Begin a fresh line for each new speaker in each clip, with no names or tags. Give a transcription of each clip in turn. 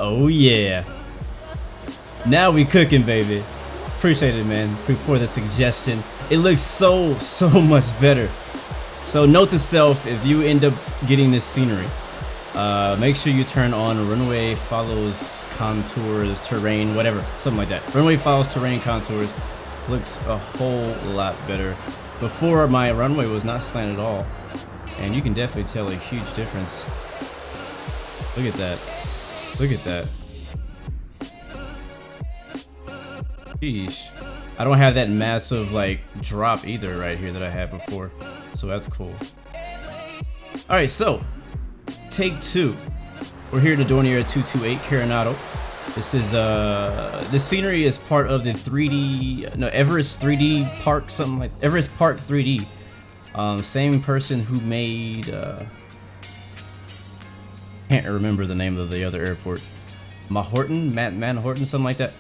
Oh yeah. Now we cooking, baby. Appreciate it, man, for the suggestion. It looks so much better. So note to self, if you end up getting this scenery, make sure you turn on runway follows contours, terrain, whatever, something like that. Runway follows terrain contours. Looks a whole lot better. Before, my runway was not slanted at all, and you can definitely tell a huge difference. Look at that. Look at that. Sheesh. I don't have that massive like drop either right here that I had before, so that's cool. All right, so take two. We're here to Dornier 228 Coronado. This is this scenery is part of the 3D Everest 3D park, something like Everest Park 3D. Same person who made can't remember the name of the other airport. Manhattan, something like that.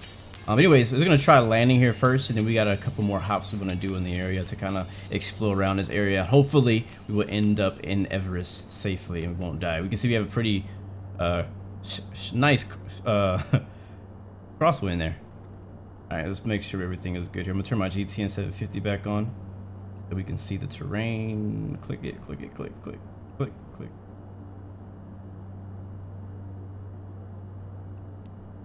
Anyways, we're gonna try landing here first, and then we got a couple more hops we're gonna do in the area to kind of explore around this area. Hopefully, we will end up in Everest safely and we won't die. We can see we have a pretty nice crosswind there. All right, let's make sure everything is good here. I'm gonna turn my GTN 750 back on so we can see the terrain. Click it, click it, click, click, click, click.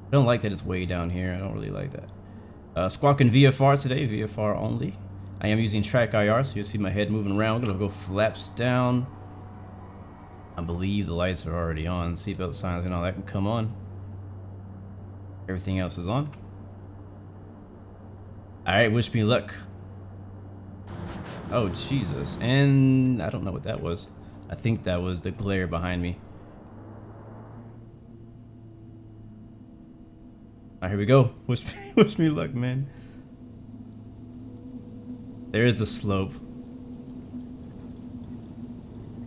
I don't like that it's way down here. I don't really like that. Squawk in VFR today, VFR only. I am using track IR, so you'll see my head moving around. I'm gonna go flaps down. I believe the lights are already on. Seatbelt signs and all that can come on. Everything else is on. All right, wish me luck. Oh Jesus! And I don't know what that was. I think that was the glare behind me. Alright, here we go. Wish me luck, man. There's the slope.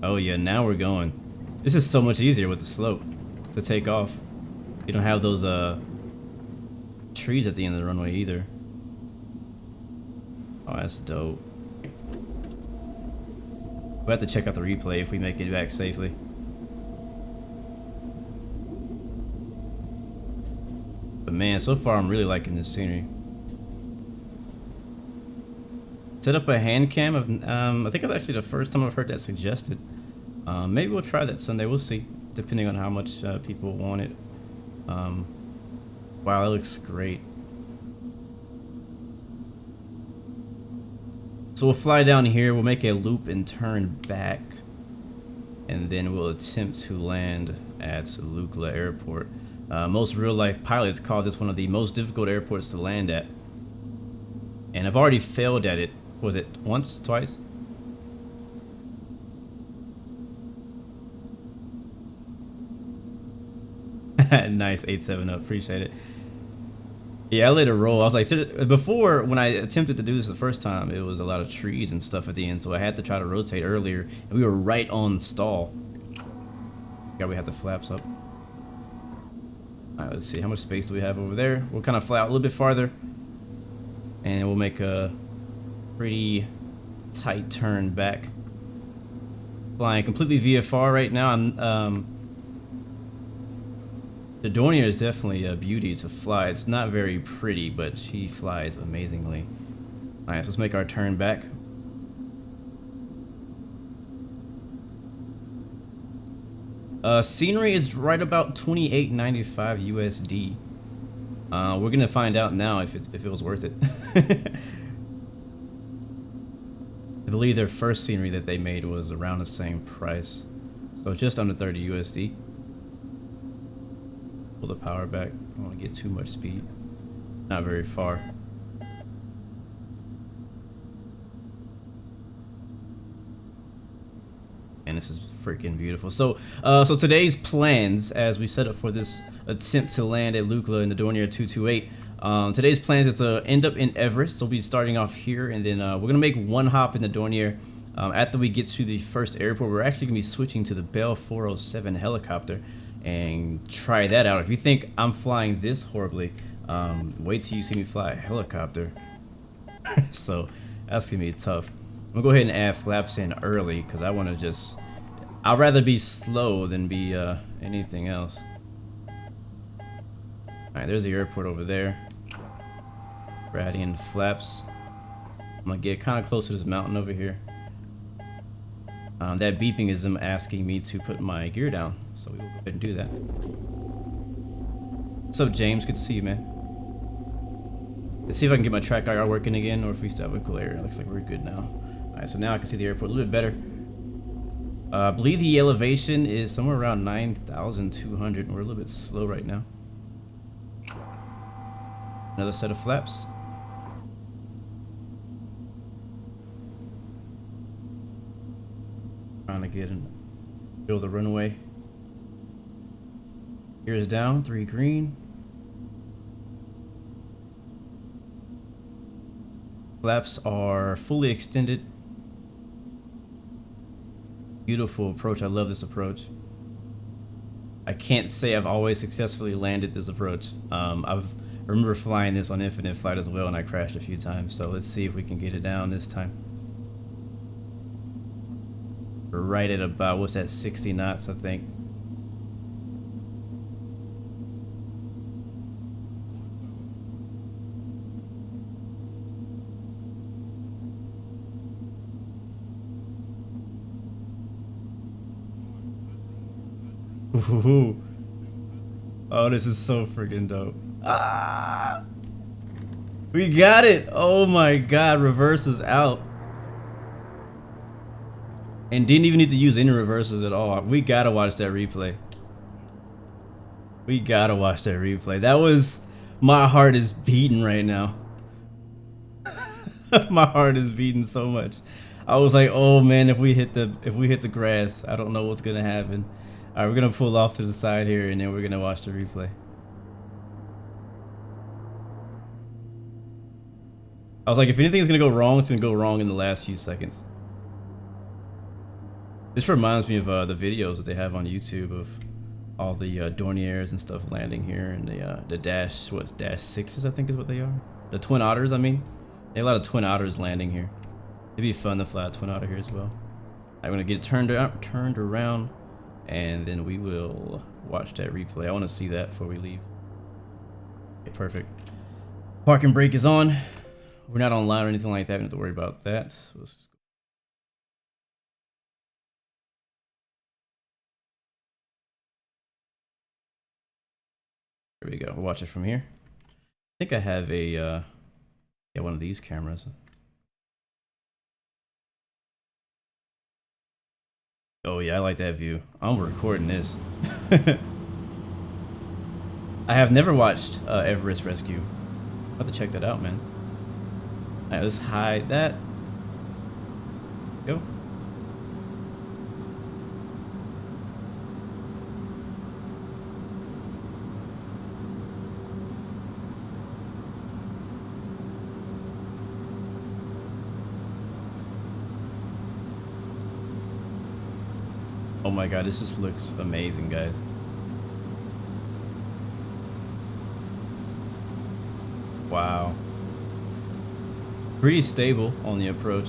Oh yeah, now we're going. This is so much easier with the slope to take off. You don't have those trees at the end of the runway either. Oh, that's dope. We'll have to check out the replay if we make it back safely. But man, so far I'm really liking this scenery. Set up a hand cam of I think it's actually the first time I've heard that suggested. Maybe we'll try that Sunday. We'll see, depending on how much people want it. Wow, that looks great. So we'll fly down here. We'll make a loop and turn back, and then we'll attempt to land at Lukla Airport. Most real-life pilots call this one of the most difficult airports to land at, and I've already failed at it. Was it once, twice? Nice, 8-7 up, appreciate it. Yeah, I let it roll. I was like, before when I attempted to do this the first time, it was a lot of trees and stuff at the end, so I had to try to rotate earlier, and we were right on stall. Yeah, we had the flaps up. All right, let's see, how much space do we have over there? We'll kind of fly out a little bit farther, and we'll make a pretty tight turn back. Flying completely VFR right now. The Dornier is definitely a beauty to fly. It's not very pretty, but she flies amazingly. All right, so let's make our turn back. Scenery is right about $28.95 USD. We're gonna find out now if it was worth it. I believe their first scenery that they made was around the same price, so just under 30 USD. Pull the power back. I don't want to get too much speed. Not very far. And this is freaking beautiful. So today's plans, as we set up for this attempt to land at Lukla in the Dornier 228, today's plans is to end up in Everest. So we'll be starting off here, and then we're gonna make one hop in the Dornier. After we get to the first airport, we're actually gonna be switching to the Bell 407 helicopter and try that out. If you think I'm flying this horribly, wait till you see me fly a helicopter. So that's gonna be tough. I'm gonna go ahead and add flaps in early because I want to I'd rather be slow than be anything else. Alright, there's the airport over there. We're adding in flaps. I'm gonna get kind of close to this mountain over here. That beeping is them asking me to put my gear down, so we will go ahead and do that. What's up, James? Good to see you, man. Let's see if I can get my track IR working again, or if we still have a glare. Looks like we're good now. Alright, so now I can see the airport a little bit better. I believe the elevation is somewhere around 9,200, and we're a little bit slow right now. Another set of flaps. Trying to get and build the runway. Gears down, 3 green. Flaps are fully extended. Beautiful approach. I love this approach. I can't say I've always successfully landed this approach. I remember flying this on Infinite Flight as well, and I crashed a few times. So let's see if we can get it down this time. We're right at about, what's that, 60 knots, I think. Ooh. Oh, this is so freaking dope. Ah! We got it! Oh my god, reverse is out. And didn't even need to use any reversals at all. We gotta watch that replay. We gotta watch that replay. That was... My heart is beating right now. My heart is beating so much. I was like, oh man, if we hit the grass, I don't know what's gonna happen. Alright, we're gonna pull off to the side here, and then we're gonna watch the replay. I was like, if anything's gonna go wrong, it's gonna go wrong in the last few seconds. This reminds me of the videos that they have on YouTube of all the Dorniers and stuff landing here, and the dash, what's dash 6s, I think is what they are. The Twin Otters, I mean. They have a lot of Twin Otters landing here. It'd be fun to fly a Twin Otter here as well. I'm gonna get it turned around, and then we will watch that replay. I want to see that before we leave. Okay, perfect. Parking brake is on. We're not online or anything like that. We don't have to worry about that. So let's just... There we go. We'll watch it from here. I think I have a yeah, one of these cameras. Oh yeah, I like that view. I'm recording this. I have never watched Everest Rescue. I'll have to check that out, man. Alright, let's hide that. Go. Oh my god, this just looks amazing, guys. Wow. Pretty stable on the approach.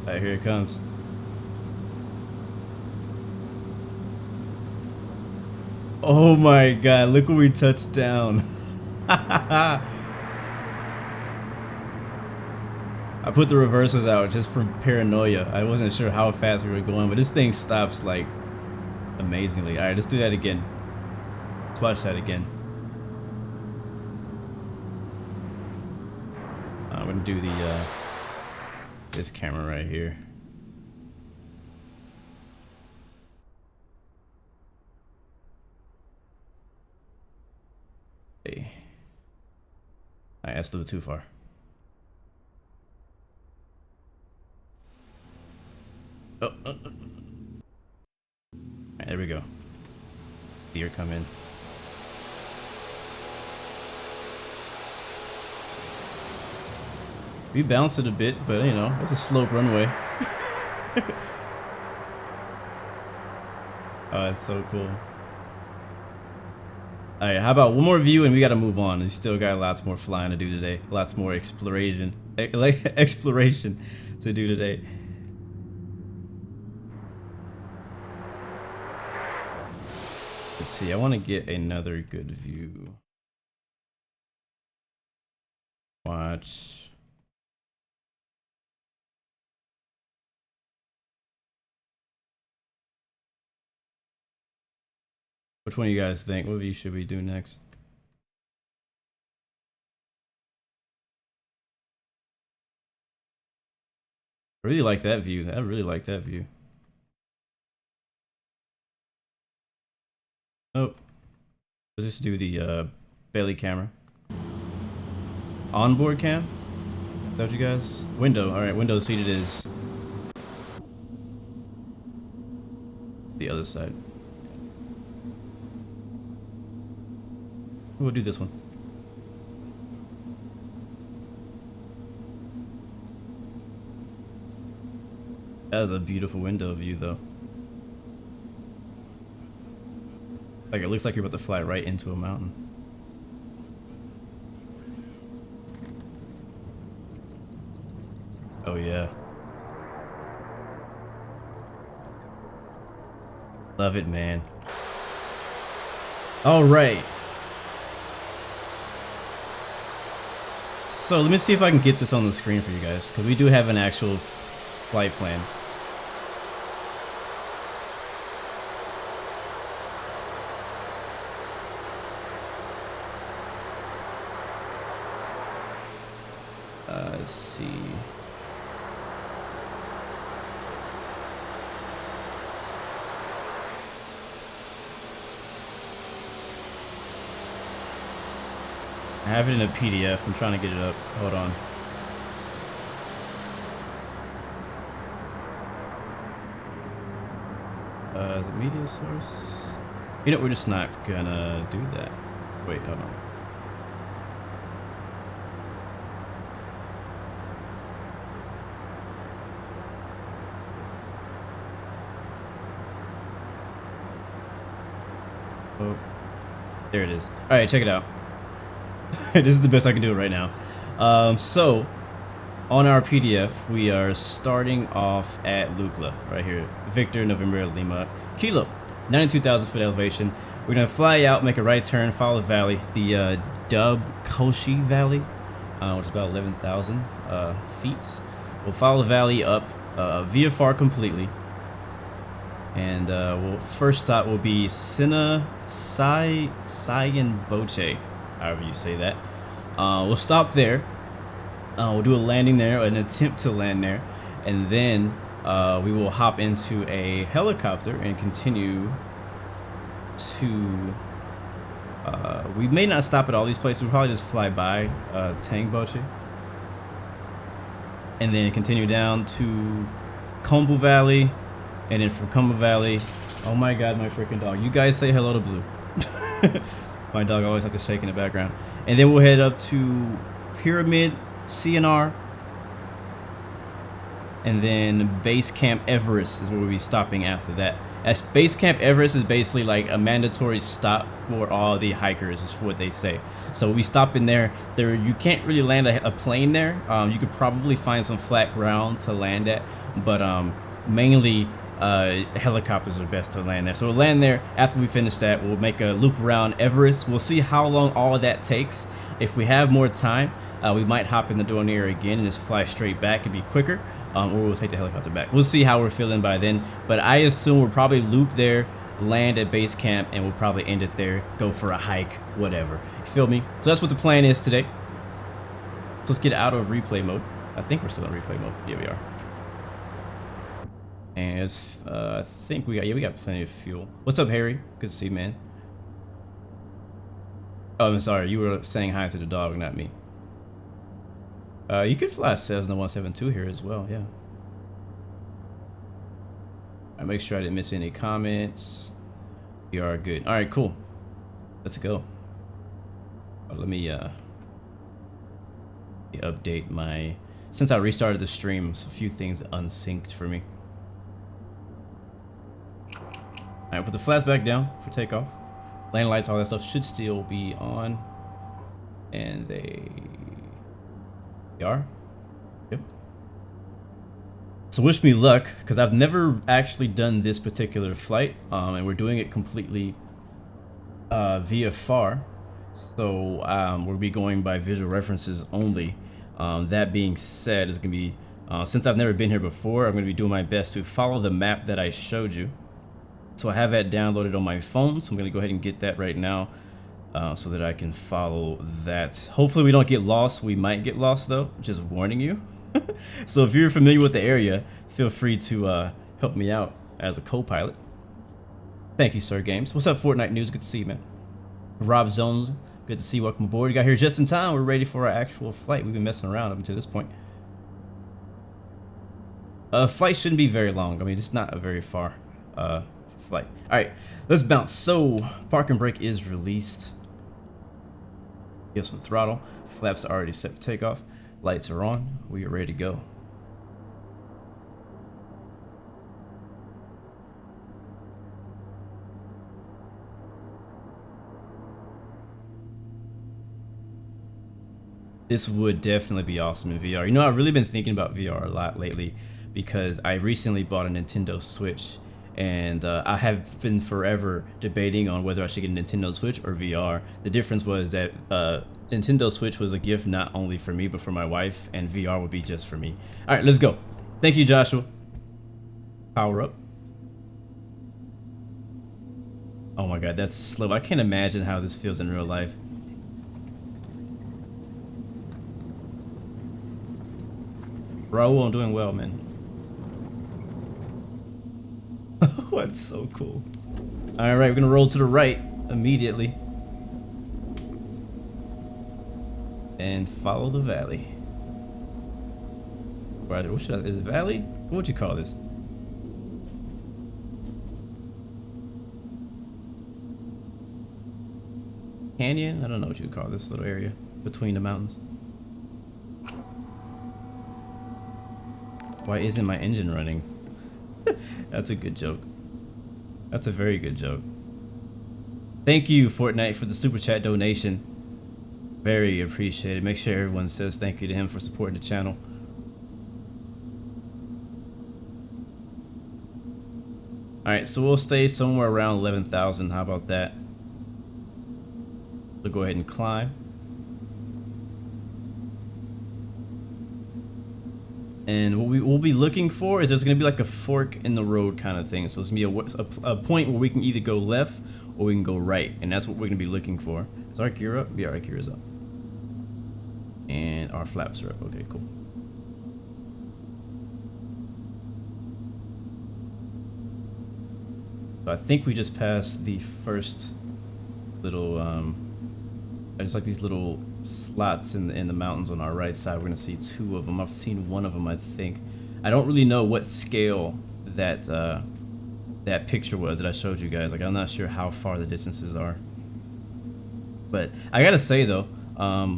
Alright, here it comes. Oh my god, look where we touched down. I put the reversers out just from paranoia. I wasn't sure how fast we were going, but this thing stops like amazingly. Alright, let's do that again. Let's watch that again. I'm gonna do the this camera right here. Hey. Alright, that's a little too far. Oh, Alright, there we go. Deer come in. We bounced it a bit, but you know, it's a slope runway. Oh, that's so cool. All right, how about one more view and we got to move on. We still got lots more flying to do today. Lots more exploration to do today. Let's see. I want to get another good view. Watch. Which one do you guys think? What view should we do next? I really like that view. I really like that view. Oh, let's just do the belly camera. Onboard cam? Is that what you guys? Window. All right, window seat it is. The other side. We'll do this one. That is a beautiful window view, though. Like, it looks like you're about to fly right into a mountain. Oh, yeah. Love it, man. All right. So, let me see if I can get this on the screen for you guys, because we do have an actual flight plan. Let's see. I have it in a PDF. I'm trying to get it up. Hold on. Is it media source? You know, we're just not gonna do that. Wait, hold on. Oh, there it is. All right, check it out. This is the best I can do it right now. So, on our PDF, we are starting off at Lukla, right here. Victor, November, Lima, Kilo, 92,000 foot elevation. We're gonna fly out, make a right turn, follow the valley, the Dub Koshi Valley, which is about 11,000 feet. We'll follow the valley up, VFR completely. And first stop will be Sina Sayan Boche, however you say that. We'll stop there. We'll do a landing there, an attempt to land there, and then we will hop into a helicopter and continue to. We may not stop at all these places. We'll probably just fly by Tang Boche, and then continue down to Kombu Valley. And then from Kombu Valley, oh my god, my freaking dog. You guys say hello to Blue. My dog always has to shake in the background. And then we'll head up to Pyramid CNR. And then Base Camp Everest is where we'll be stopping after that. As Base Camp Everest is basically like a mandatory stop for all the hikers, is what they say. So we stop in there. You can't really land a plane there. You could probably find some flat ground to land at, but mainly helicopters are best to land there. So we'll land there. After we finish that, we'll make a loop around Everest. We'll see how long all of that takes. If we have more time, we might hop in the Dornier again and just fly straight back. It'd be quicker, or we'll take the helicopter back. We'll see how we're feeling by then, but I assume we'll probably loop there, land at base camp, and we'll probably end it there, go for a hike, whatever. You feel me? So that's what the plan is today. So let's get out of replay mode. I think we're still in replay mode. Yeah, we are. And I think we got plenty of fuel. What's up, Harry? Good to see you, man. Oh, I'm sorry. You were saying hi to the dog, not me. You could fly Cessna 172 here as well, yeah. I make sure I didn't miss any comments. You are good. All right, cool. Let's go. Let me update my. Since I restarted the stream, a few things unsynced for me. Alright, put the flaps back down for takeoff. Landing lights, all that stuff should still be on. And they are. Yep. So wish me luck, because I've never actually done this particular flight, and we're doing it completely VFR. So we'll be going by visual references only. That being said, it's gonna be since I've never been here before, I'm gonna be doing my best to follow the map that I showed you. So I have that downloaded on my phone, so I'm gonna go ahead and get that right now, so that I can follow that. Hopefully we don't get lost. We might get lost though, just warning you. So if you're familiar with the area, feel free to help me out as a co-pilot. Thank you, Sir Games. What's up, Fortnite News? Good to see you, man. Rob Zones, good to see you. Welcome aboard. You got here just in time. We're ready for our actual flight. We've been messing around up until this point. Flight shouldn't be very long. I mean, it's not a very far flight. All right, let's bounce. So park and brake is released. Give some throttle. Flaps are already set for takeoff. Lights are on. We are ready to go. This would definitely be awesome in VR. You know, I've really been thinking about VR a lot lately because I recently bought a Nintendo Switch, and I have been forever debating on whether I should get a Nintendo Switch or VR. The difference was that Nintendo Switch was a gift not only for me but for my wife, and VR would be just for me. All right, let's go. Thank you, Joshua. Power up. Oh my God, that's slow. I can't imagine how this feels in real life. Raul, I'm doing well, man. Oh, that's so cool. All right, we're gonna roll to the right immediately and follow the valley. Right, what should I, is it valley? What would you call this? Canyon? I don't know what you would call this little area between the mountains. Why isn't my engine running? That's a good joke. That's a very good joke. Thank you, Fortnite, for the super chat donation. Very appreciated. Make sure everyone says thank you to him for supporting the channel. Alright, so we'll stay somewhere around 11,000. How about that? So go ahead and climb. And what we will be looking for is there's going to be like a fork in the road kind of thing. So it's going to be a point where we can either go left or we can go right. And that's what we're going to be looking for. Is our gear up? Yeah, our gear is up. And our flaps are up. Okay, cool. So I think we just passed the first little, I just like these little slots in the mountains on our right side. We're gonna see two of them. I've seen one of them, I think. I don't really know what scale that that picture was that I showed you guys. Like, I'm not sure how far the distances are. But I gotta say though,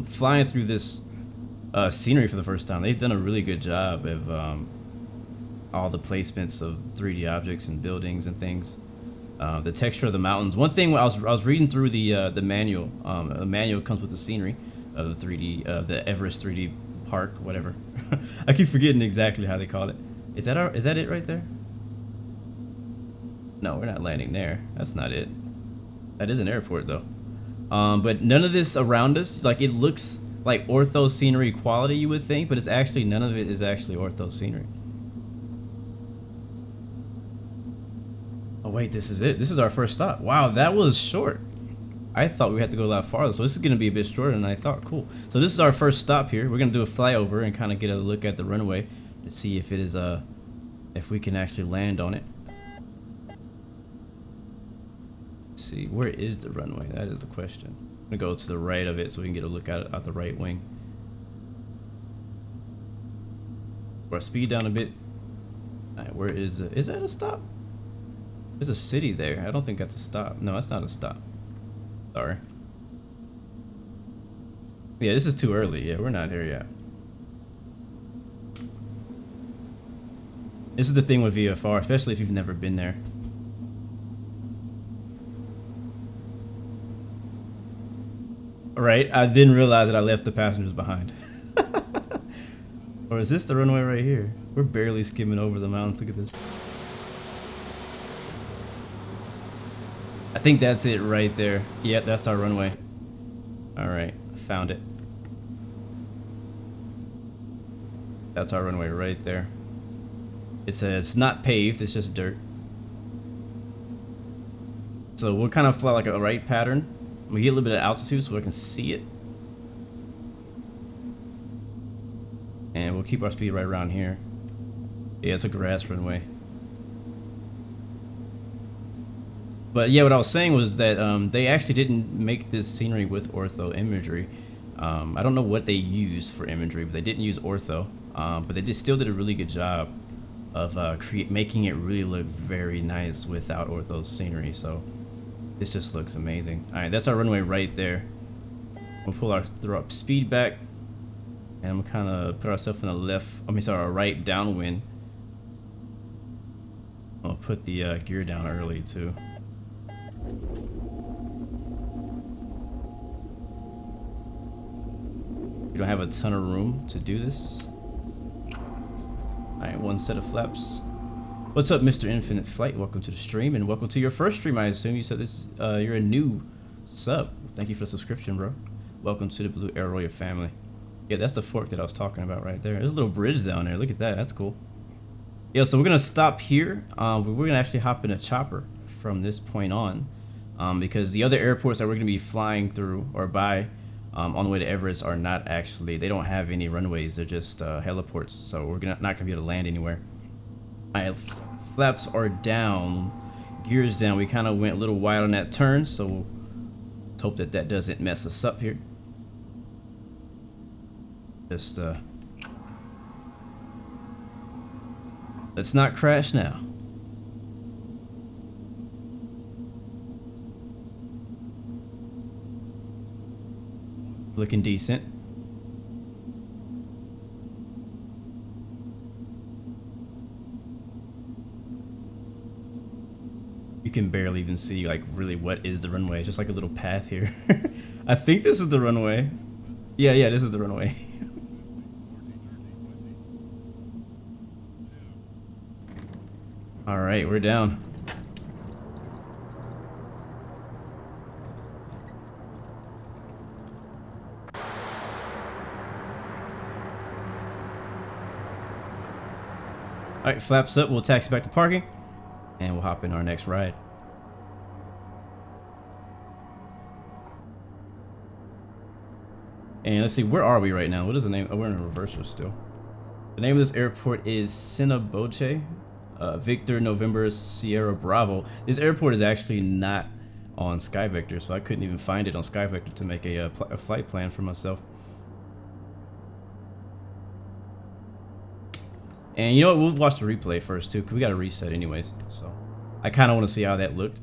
flying through this scenery for the first time, they've done a really good job of all the placements of 3D objects and buildings and things. The texture of the mountains. One thing, I was reading through the manual. The manual comes with the scenery of the 3D, the Everest 3D park, whatever. I keep forgetting exactly how they call it. Is that it right there? No, we're not landing there. That's not it. That is an airport though. But none of this around us, like, it looks like ortho scenery quality, you would think, but it's actually, none of it is actually ortho scenery. Oh wait, this is it. This is our first stop. Wow, that was short. I thought we had to go a lot farther, so this is gonna be a bit shorter than I thought. Cool. So this is our first stop here. We're gonna do a flyover and kind of get a look at the runway to see if it is if we can actually land on it. Let's see, where is the runway? That is the question. I'm gonna go to the right of it so we can get a look at the right wing. Or speed down a bit. All right, where is that a stop? There's a city there. I don't think that's a stop. No, that's not a stop. Sorry. Yeah, this is too early. Yeah, we're not here yet. This is the thing with VFR, especially if you've never been there. Right? I didn't realize that I left the passengers behind. Or is this the runway right here? We're barely skimming over the mountains. Look at this. I think that's it right there. Yep, that's our runway. Alright, I found it. That's our runway right there. It's not paved, it's just dirt. So we'll kind of fly like a right pattern. We get a little bit of altitude so I can see it. And we'll keep our speed right around here. Yeah, it's a grass runway. But yeah, what I was saying was that they actually didn't make this scenery with ortho imagery. I don't know what they used for imagery, but they didn't use ortho. But they still did a really good job of making it really look very nice without ortho scenery. So this just looks amazing. All right, that's our runway right there. We'll pull our speed back, and we'll kind of put ourselves in a our right downwind. I'll put the gear down early too. We don't have a ton of room to do this. Alright, one set of flaps. What's up, Mr. Infinite Flight? Welcome to the stream, and welcome to your first stream, I assume. You said this, you're a new sub. Thank you for the subscription, bro. Welcome to the Blue Arrow family. Yeah, that's the fork that I was talking about right there. There's a little bridge down there. Look at that. That's cool. Yeah, so we're going to stop here. We're going to actually hop in a chopper from this point on. Because the other airports that we're going to be flying through or by on the way to Everest are not actually, they don't have any runways. They're just heliports. So we're not going to be able to land anywhere. Alright, flaps are down, gears down. We kind of went a little wide on that turn, so we'll hope that that doesn't mess us up here. Just let's not crash now. Looking decent. You can barely even see like really what is the runway. It's just like a little path here. I think this is the runway. Yeah, this is the runway. All right, we're down. All right, flaps up. We'll taxi back to parking, and we'll hop in our next ride. And let's see, where are we right now? What is the name? Oh, we're in a reverser still. The name of this airport is Sinaboche, Victor November Sierra Bravo. This airport is actually not on SkyVector, so I couldn't even find it on SkyVector to make a flight plan for myself. And you know what? We'll watch the replay first too, because we got to reset anyways. So I kind of want to see how that looked.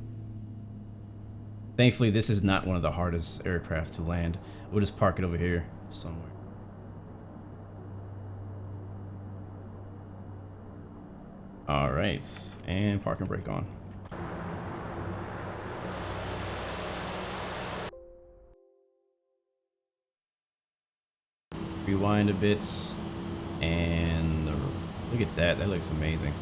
Thankfully, this is not one of the hardest aircraft to land. We'll just park it over here somewhere. All right, and parking brake on. Rewind a bit, and look at that. That looks amazing.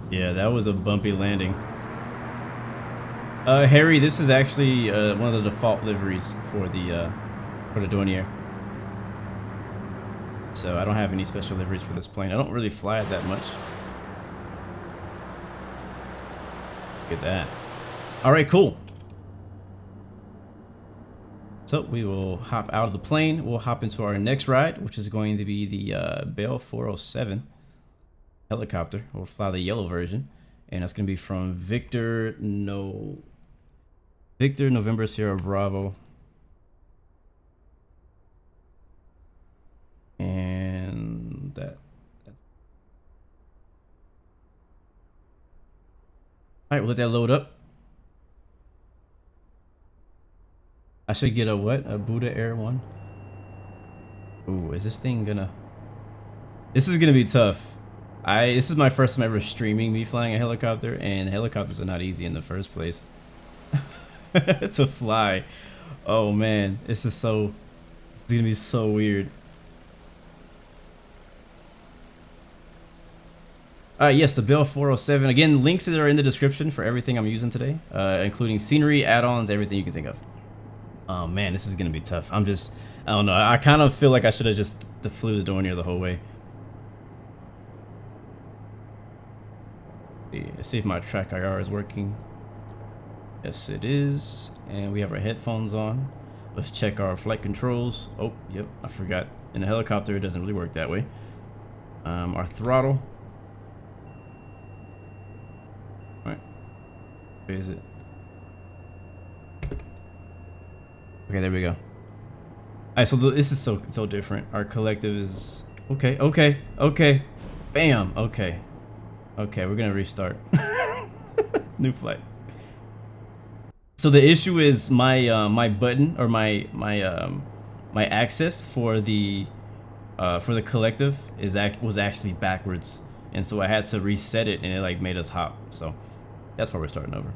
Yeah, that was a bumpy landing. Harry, this is actually one of the default liveries for the Dornier. So I don't have any special liveries for this plane. I don't really fly it that much. Look at that. All right, cool. So we will hop out of the plane. We'll hop into our next ride, which is going to be the Bell 407 helicopter. We'll fly the yellow version, and that's gonna be from Victor November Sierra Bravo. And that's all right. We'll let that load up. I should get a what? A Buddha Air 1. Ooh, is this thing gonna? This is gonna be tough. This is my first time ever streaming me flying a helicopter, and helicopters are not easy in the first place to fly. Oh man, it's gonna be so weird. Yes, the Bell 407. Again, links are in the description for everything I'm using today, including scenery, add-ons, everything you can think of. Oh man, this is gonna be tough. I don't know. I kind of feel like I should have just flew the Dornier the whole way. Let's see if my track IR is working. Yes, it is. And we have our headphones on. Let's check our flight controls. Oh, yep, I forgot. In a helicopter, it doesn't really work that way. Our throttle. All right. Where is it? Okay, there we go. All right, so this is so different. Our collective is okay. Bam. Okay, we're gonna restart. New flight. So the issue is my my button or my access for the collective was actually backwards, and so I had to reset it, and it like made us hop. So that's why we're starting over.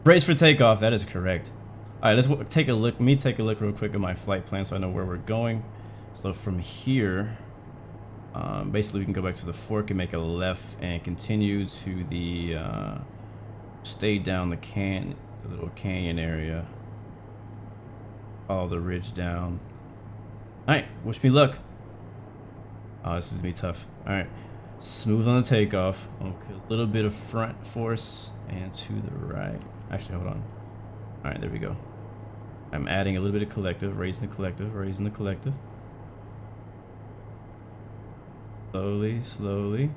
Brace for takeoff. That is correct. All right, let's take a look. Take a look real quick at my flight plan so I know where we're going. So from here, basically we can go back to the fork and make a left and continue to the stay down the little canyon area. Follow the ridge down. All right, wish me luck. Oh, this is gonna be tough. All right, smooth on the takeoff. A little bit of front force and to the right. Actually, hold on. All right, there we go. I'm adding a little bit of collective, raising the collective, raising the collective. Slowly, slowly.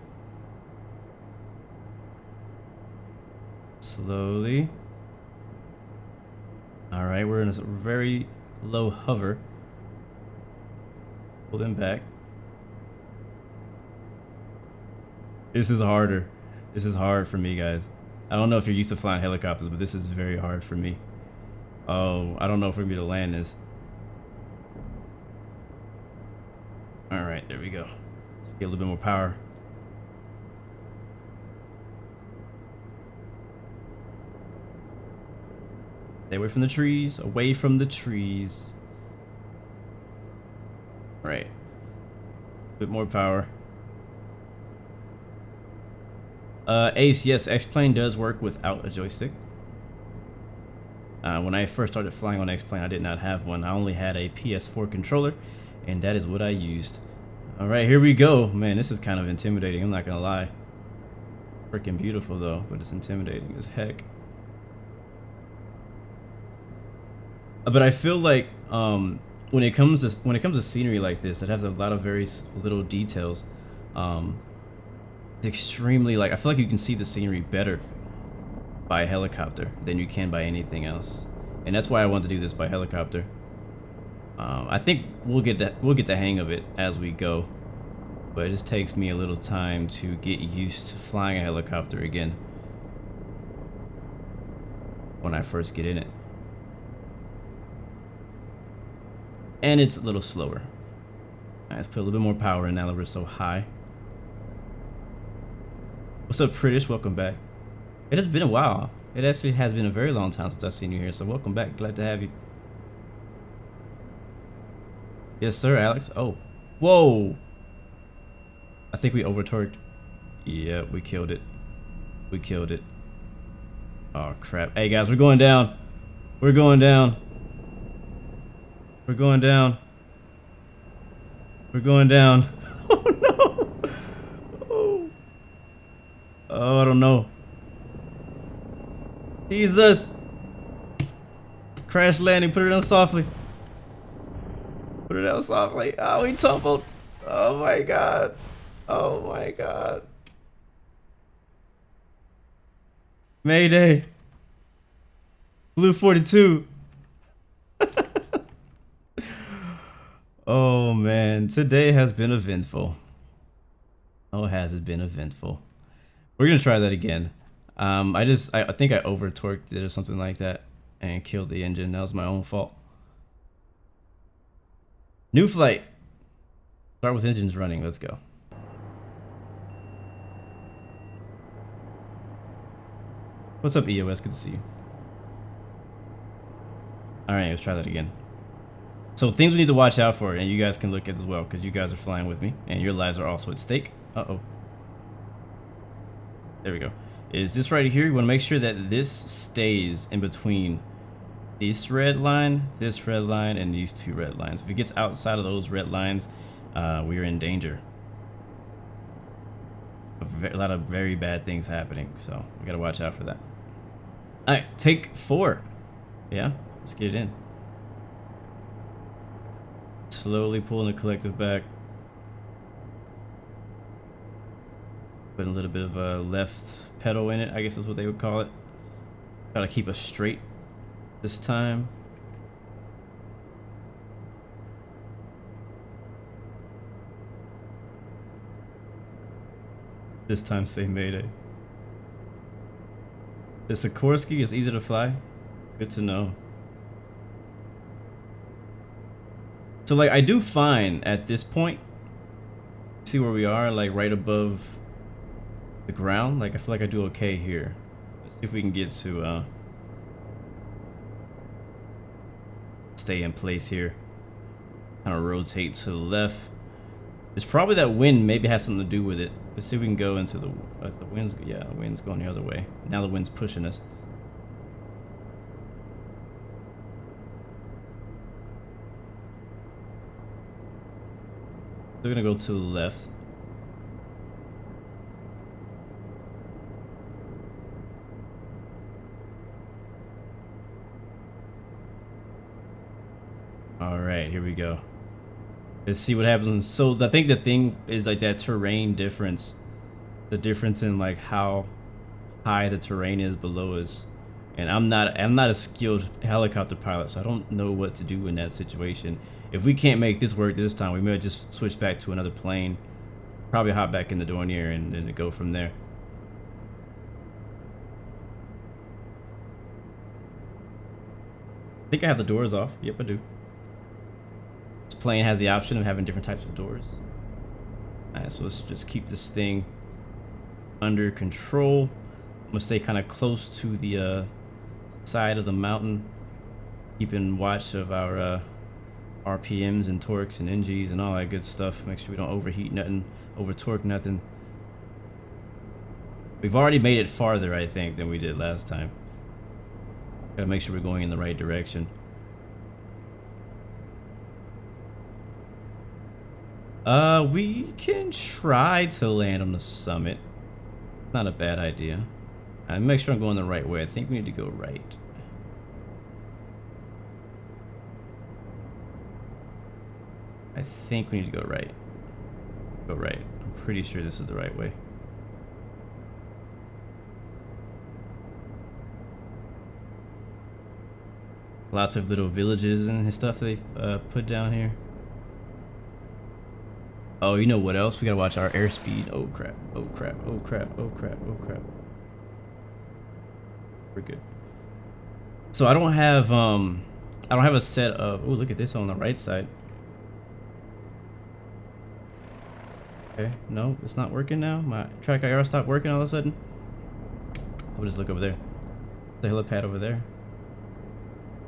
Slowly. All right, we're in a very low hover. Pull them back. This is harder. This is hard for me, guys. I don't know if you're used to flying helicopters, but this is very hard for me. Oh, I don't know if we're gonna be able to land this. All right, there we go. Let's get a little bit more power. Stay away from the trees, away from the trees. All right, a bit more power. Ace, yes, X-Plane does work without a joystick. When I first started flying on X-Plane, I did not have one. I only had a PS4 controller, and that is what I used. All right, here we go. Man, this is kind of intimidating, I'm not gonna lie. Freaking beautiful though, but it's intimidating as heck. But I feel like when it comes to scenery like this that has a lot of very little details, it's extremely, like, I feel like you can see the scenery better by a helicopter than you can by anything else, and that's why I want to do this by helicopter. I think we'll get the hang of it as we go, but it just takes me a little time to get used to flying a helicopter again when I first get in it, and it's a little slower. Let's put a little bit more power in now that we're so high. What's up, Pritish? Welcome back. It has been a while. It actually has been a very long time since I've seen you here, so welcome back. Glad to have you. Yes, sir, Alex. Oh, whoa. I think we over-torqued. Yeah, we killed it. We killed it. Oh, crap. Hey, guys, we're going down. We're going down. We're going down. We're going down. Oh, no. Oh, I don't know. Jesus. Crash landing. Put it down softly. Put it down softly. Oh, he tumbled. Oh my god. Oh my god. Mayday. Blue 42. Oh man, today has been eventful. Oh, has it been eventful? We're gonna try that again. I think I over torqued it or something like that and killed the engine. That was my own fault. New flight. Start with engines running. Let's go. What's up, EOS? Good to see you. Alright, let's try that again. So things we need to watch out for, and you guys can look at as well, because you guys are flying with me, and your lives are also at stake. Uh-oh. There we go. Is this right here? You want to make sure that this stays in between this red line, and these two red lines. If it gets outside of those red lines, we are in danger. A lot of very bad things happening, so we gotta watch out for that. Alright, take 4. Yeah, let's get it in. Slowly pulling the collective back. Putting a little bit of a left pedal in it, I guess that's what they would call it. Gotta keep us straight this time. This time say Mayday. The Sikorsky is easy to fly? Good to know. So like I do fine at this point. See where we are, like right above the ground. Like I feel like I do okay here. Let's see if we can get to stay in place here. Kind of rotate to the left. It's probably that wind maybe has something to do with it. Let's see if we can go into the wind's, yeah, the wind's going the other way. Now the wind's pushing us. We're gonna go to the left. All right, here we go. Let's see what happens. So I think the thing is like that terrain difference, the difference in like how high the terrain is below us. And I'm not a skilled helicopter pilot, so I don't know what to do in that situation. If we can't make this work this time, we may just switch back to another plane, probably hop back in the Dornier and then go from there. I think I have the doors off. Yep, I do. This plane has the option of having different types of doors. Alright, so let's just keep this thing under control. I'm gonna stay kind of close to the side of the mountain, keeping watch of our RPMs and torques and NGs and all that good stuff. Make sure we don't overheat nothing, over torque nothing. We've already made it farther, I think, than we did last time. Gotta make sure we're going in the right direction. We can try to land on the summit. Not a bad idea. Make sure I'm going the right way. I think we need to go right. I think we need to go right. Go right. I'm pretty sure this is the right way. Lots of little villages and stuff they've put down here. Oh, you know what else? We gotta watch our airspeed. Oh crap, oh crap, oh crap, oh crap, oh crap. We're good. So I don't have a set of, oh look at this on the right side. Okay, no, it's not working now. My track IR stopped working all of a sudden. I'll just look over there. The helipad over there.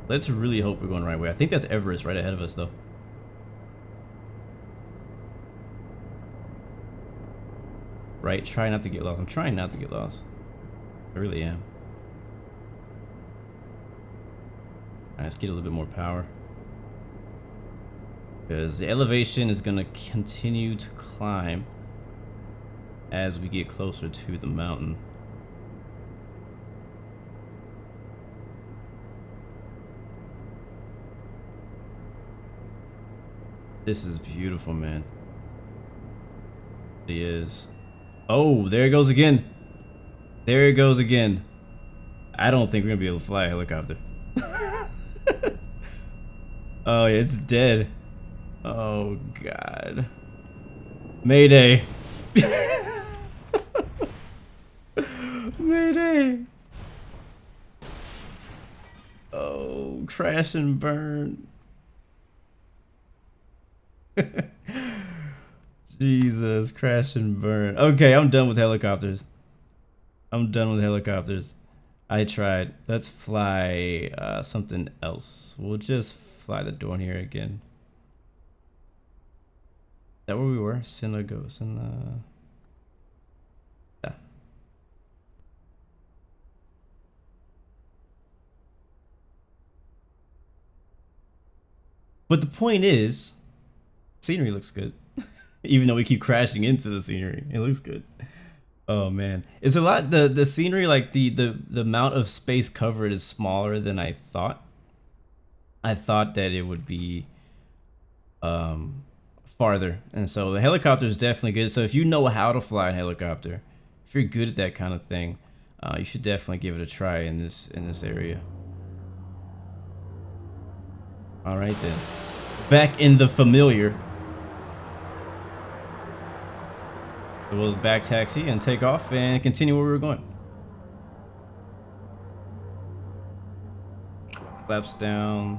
Let's really hope we're going the right way. I think that's Everest right ahead of us though. Right, try not to get lost. I'm trying not to get lost. I really am. Alright, let's get a little bit more power. Because the elevation is gonna continue to climb as we get closer to the mountain. This is beautiful, man. It is. Oh, there it goes again. There it goes again. I don't think we're gonna be able to fly a helicopter. Oh, yeah, it's dead. Oh God. Mayday. Mayday. Oh, crash and burn. Jesus, crash and burn. Okay, I'm done with helicopters. I'm done with helicopters. I tried. Let's fly something else. We'll just fly the Dornier again. Is that where we were? Synagos and yeah. But the point is, scenery looks good. Even though we keep crashing into the scenery, it looks good. Oh man, it's a lot. The scenery, like the amount of space covered is smaller than I thought. I thought that it would be farther, and so the helicopter is definitely good. So if you know how to fly a helicopter, if you're good at that kind of thing, you should definitely give it a try in this area. All right then, back in the familiar. So we'll back taxi and take off and continue where we were going. Flaps down.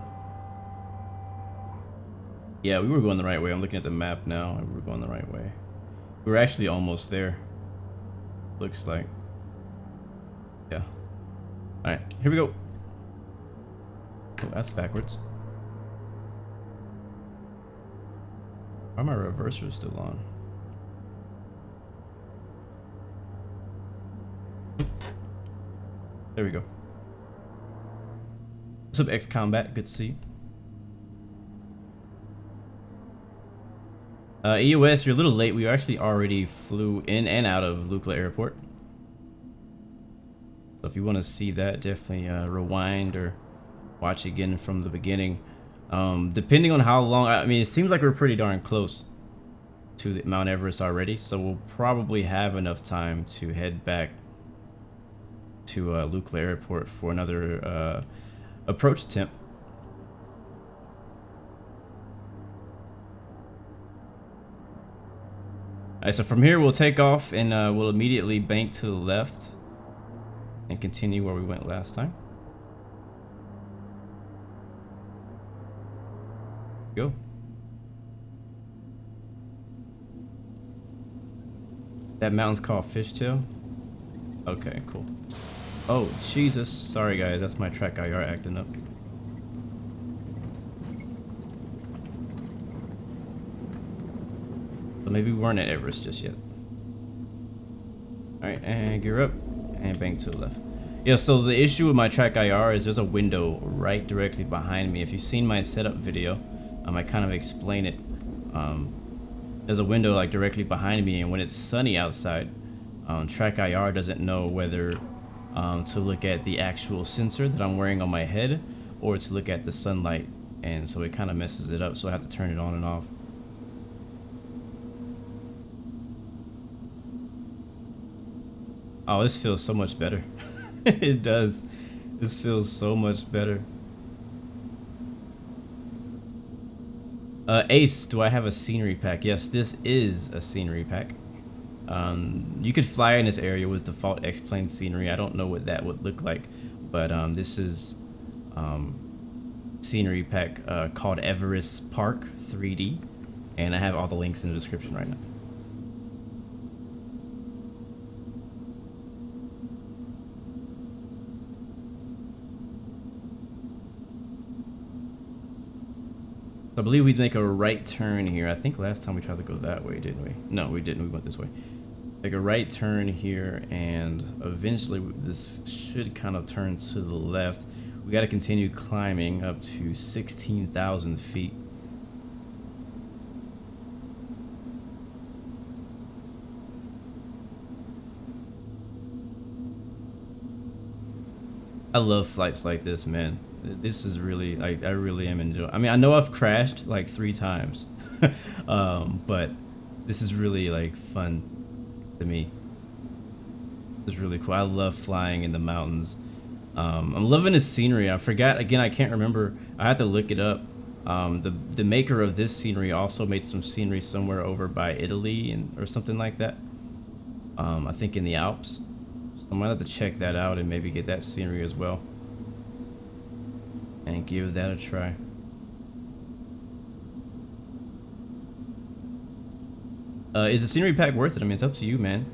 Yeah, we were going the right way. I'm looking at the map now, and we were going the right way. We were actually almost there. Looks like. Yeah. All right, here we go. Oh, that's backwards. Why are my reversers still on? There we go. What's up, X-Combat? Good to see you. EOS, you're a little late. We actually already flew in and out of Lukla Airport. So if you want to see that, definitely rewind or watch again from the beginning. Depending on how long, I mean, it seems like we're pretty darn close to the Mount Everest already. So we'll probably have enough time to head back to Lukla Airport for another approach attempt. Alright, so from here we'll take off and we'll immediately bank to the left and continue where we went last time. Go. That mountain's called Fishtail? Okay, cool. Oh, Jesus. Sorry, guys. That's my track IR acting up. So maybe we weren't at Everest just yet. Alright, and gear up. And bank to the left. Yeah, so the issue with my track IR is there's a window right directly behind me. If you've seen my setup video, I kind of explain it. There's a window like directly behind me, and when it's sunny outside, track IR doesn't know whether to look at the actual sensor that I'm wearing on my head or to look at the sunlight, and so it kind of messes it up, so I have to turn it on and off. Oh, this feels so much better. It does. This feels so much better. Ace, do I have a scenery pack? Yes, this is a scenery pack. You could fly in this area with default X-plane scenery. I don't know what that would look like, but this is scenery pack called Everest Park 3D, and I have all the links in the description right now. I believe we'd make a right turn here. I think last time we tried to go that way, didn't we? No, we didn't. We went this way. Make a right turn here, and eventually this should kind of turn to the left. We got to continue climbing up to 16,000 feet. I love flights like this, man. This is really, like, I really am enjoying. I mean, I know I've crashed like 3 times, but this is really like fun to me. This is really cool. I love flying in the mountains. I'm loving the scenery. I forgot again. I can't remember. I had to look it up. The maker of this scenery also made some scenery somewhere over by Italy or something like that. I think in the Alps. So I might have to check that out and maybe get that scenery as well. And give that a try. Is the scenery pack worth it? I mean, it's up to you, man.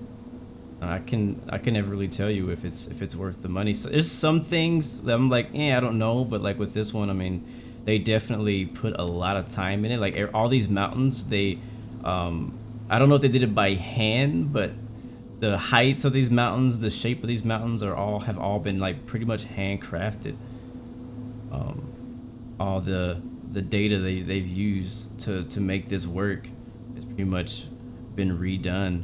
I can never really tell you if it's worth the money. So there's some things that I'm like, I don't know, but like with this one, I mean, they definitely put a lot of time in it. Like all these mountains, they, I don't know if they did it by hand, but the heights of these mountains, the shape of these mountains have all been like pretty much handcrafted. All the data they've used to make this work has pretty much been redone.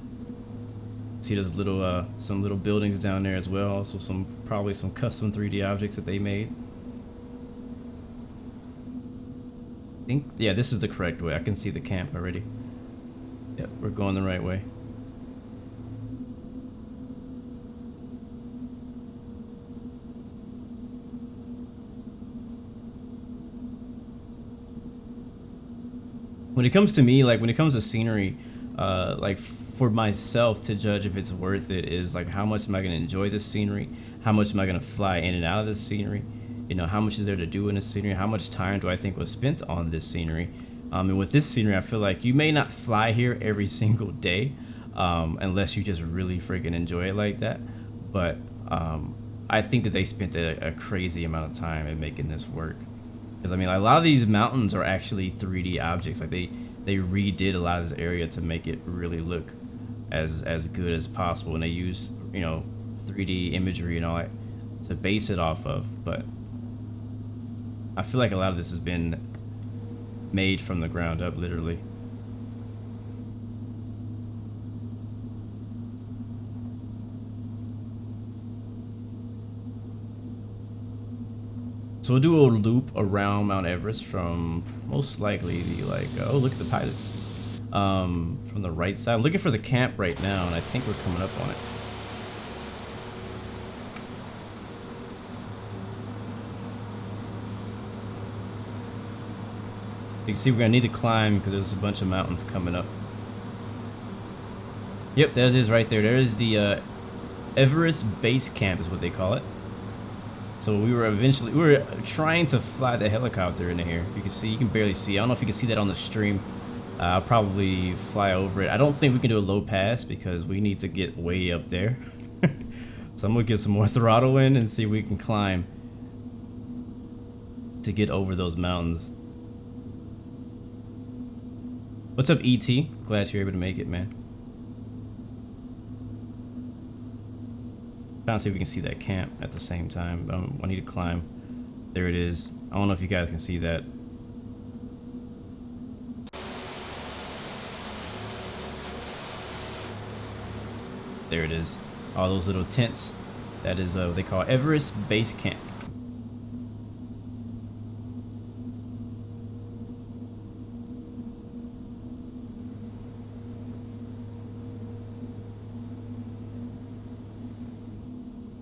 See those little some little buildings down there as well. Also probably some custom 3D objects that they made. I think, yeah, this is the correct way. I can see the camp already. Yep, we're going the right way. When it comes to me, like when it comes to scenery, like for myself to judge if it's worth it is like how much am I going to enjoy this scenery? How much am I going to fly in and out of this scenery? You know, how much is there to do in this scenery? How much time do I think was spent on this scenery? And with this scenery, I feel like you may not fly here every single day, unless you just really freaking enjoy it like that. But I think that they spent a crazy amount of time in making this work. Because I mean, a lot of these mountains are actually 3D objects. Like they redid a lot of this area to make it really look as good as possible, and they use, you know, 3D imagery and all that to base it off of. But I feel like a lot of this has been made from the ground up, literally. So we'll do a loop around Mount Everest from most likely the oh, look at the pilots. From the right side. I'm looking for the camp right now, and I think we're coming up on it. You can see we're gonna need to climb because there's a bunch of mountains coming up. Yep, that is right there. There is the Everest base camp is what they call it. So we were trying to fly the helicopter into here. You can see, you can barely see. I don't know if you can see that on the stream. I'll probably fly over it. I don't think we can do a low pass because we need to get way up there. So I'm gonna get some more throttle in and see if we can climb to get over those mountains. What's up, ET? Glad you're able to make it, man. Trying to see if we can see that camp at the same time. I need to climb. There it is. I don't know if you guys can see that. There it is. All those little tents. That is what they call Everest Base Camp.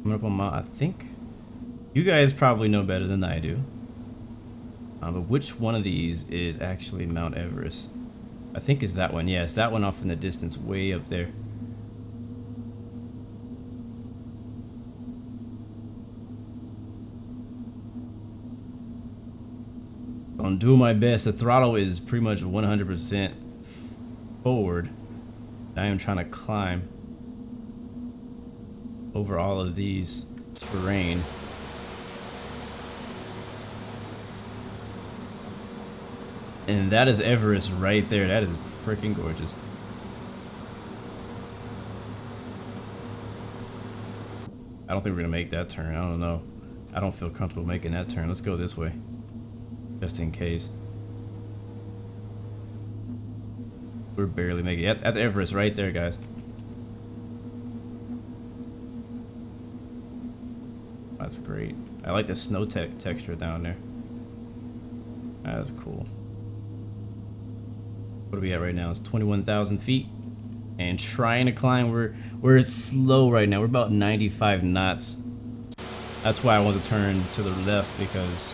Coming up on my, I think you guys probably know better than I do. But which one of these is actually Mount Everest? I think it's that one. Yeah, it's that one off in the distance, way up there. I'm doing my best. The throttle is pretty much 100% forward. I am trying to climb over all of these terrain. And that is Everest right there. That is freaking gorgeous. I don't think we're gonna make that turn. I don't know. I don't feel comfortable making that turn. Let's go this way, just in case. We're barely making it. That's Everest right there, guys. That's great. I like the snow texture down there. That's cool. What are we at right now? It's 21,000 feet. And trying to climb, we're slow right now. We're about 95 knots. That's why I wanted to turn to the left, because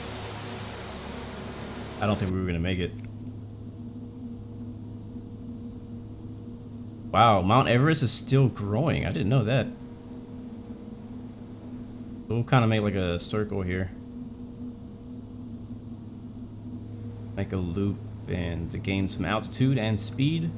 I don't think we were gonna make it. Wow, Mount Everest is still growing. I didn't know that. So we'll kind of make like a circle here. Make a loop and to gain some altitude and speed.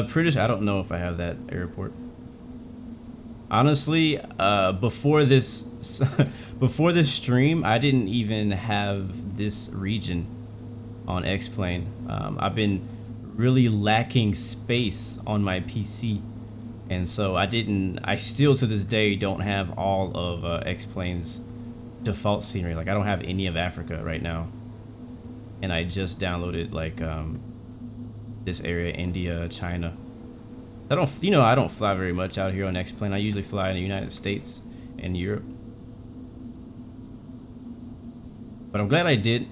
British, I don't know if I have that airport. Honestly, before this before this stream, I didn't even have this region on X-Plane. I've been really lacking space on my PC, and so I still to this day don't have all of X-Plane's default scenery. Like, I don't have any of Africa right now, and I just downloaded like this area, India, China. I don't fly very much out here on X-Plane. I usually fly in the United States and Europe. But I'm glad I did.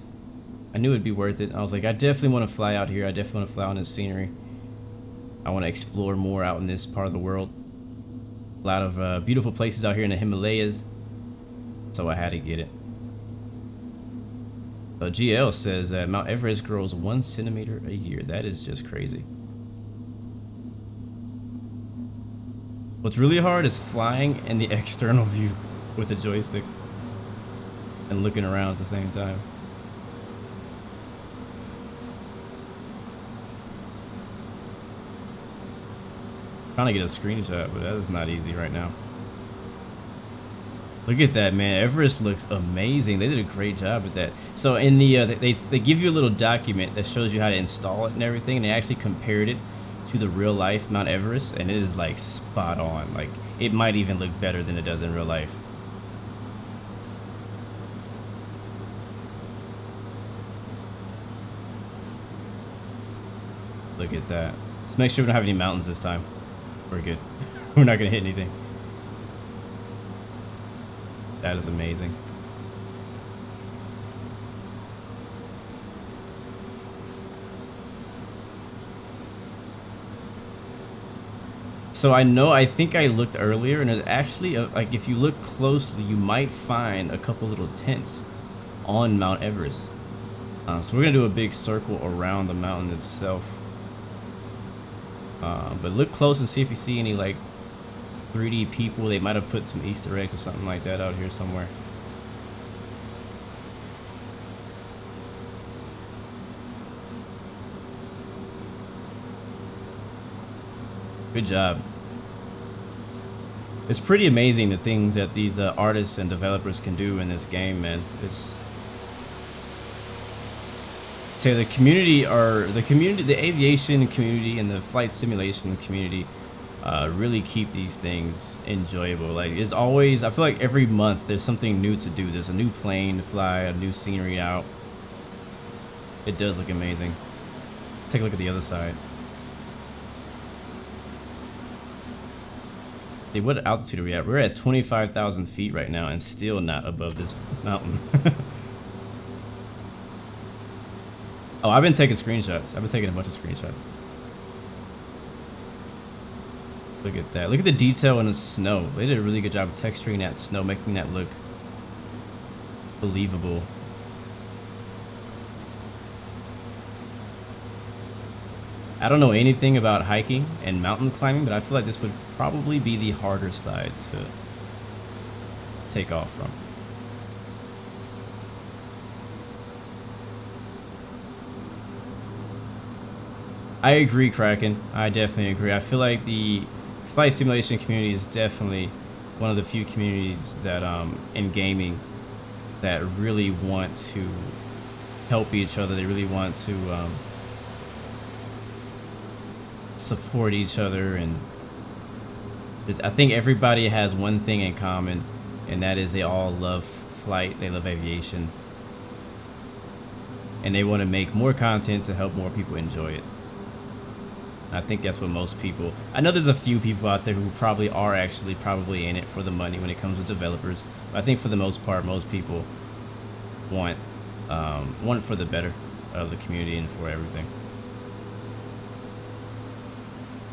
I knew it'd be worth it. I was like, I definitely want to fly out here. I definitely want to fly on this scenery. I want to explore more out in this part of the world. A lot of beautiful places out here in the Himalayas. So I had to get it. So GL says that Mount Everest grows 1 centimeter a year. That is just crazy. What's really hard is flying in the external view with a joystick and looking around at the same time. Trying to get a screenshot, but that is not easy right now. Look at that, man. Everest looks amazing. They did a great job with that. So in the they give you a little document that shows you how to install it and everything, and they actually compared it to the real life Mount Everest, and it is like spot on. Like, it might even look better than it does in real life. Look at that. Let's make sure we don't have any mountains this time. We're good. We're not gonna hit anything. That is amazing. So I think I looked earlier, and there's actually like, if you look closely, you might find a couple little tents on Mount Everest. So we're gonna do a big circle around the mountain itself. But look close and see if you see any like 3D people. They might have put some Easter eggs or something like that out here somewhere. Good job. It's pretty amazing the things that these artists and developers can do in this game, man. It's the community, the aviation community and the flight simulation community really keep these things enjoyable. Like, it's always, I feel like every month there's something new to do. There's a new plane to fly, a new scenery out. It does look amazing. Take a look at the other side. Hey, what altitude are we at? We're at 25,000 feet right now and still not above this mountain. Oh, I've been taking screenshots. I've been taking a bunch of screenshots. Look at that. Look at the detail in the snow. They did a really good job of texturing that snow, making that look believable. I don't know anything about hiking and mountain climbing, but I feel like this would probably be the harder side to take off from. I agree, Kraken. I definitely agree. I feel like the flight simulation community is definitely one of the few communities that in gaming that really want to help each other. They really want to support each other, and I think everybody has one thing in common, and that is they all love flight, they love aviation, and they want to make more content to help more people enjoy it. I think that's what most people, I know there's a few people out there who probably are actually probably in it for the money when it comes to developers, but I think for the most part most people want One for the better of the community and for everything.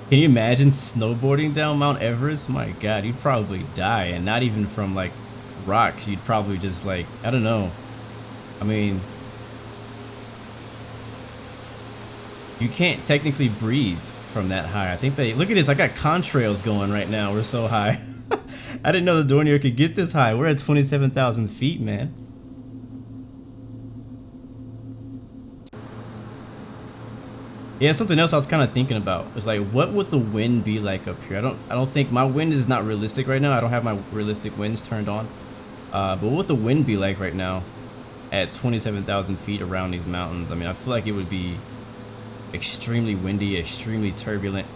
Can you imagine snowboarding down Mount Everest? My God, you'd probably die, and not even from like rocks. You'd probably just like, I don't know. I mean, you can't technically breathe from that high. I think they, look at this, I got contrails going right now. We're so high. I didn't know the Dornier could get this high. We're at 27,000 feet, man. Yeah, something else I was kind of thinking about was like, what would the wind be like up here? I don't think my wind is not realistic right now. I don't have my realistic winds turned on. But what would the wind be like right now at 27,000 feet around these mountains? I mean, I feel like it would be extremely windy, extremely turbulent.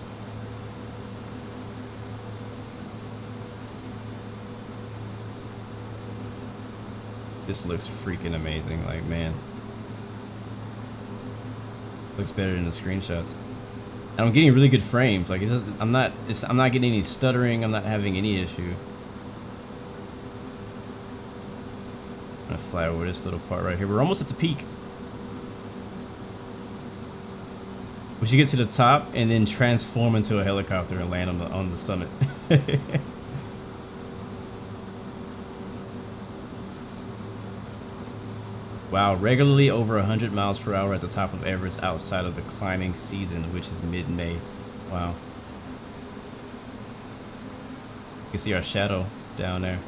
This looks freaking amazing, like, man. Looks better than the screenshots. And I'm getting really good frames. Like, I'm not getting any stuttering. I'm not having any issue. I'm gonna fly over this little part right here. We're almost at the peak. We should get to the top and then transform into a helicopter and land on the summit. Wow, regularly over 100 miles per hour at the top of Everest outside of the climbing season, which is mid-May. Wow. You can see our shadow down there.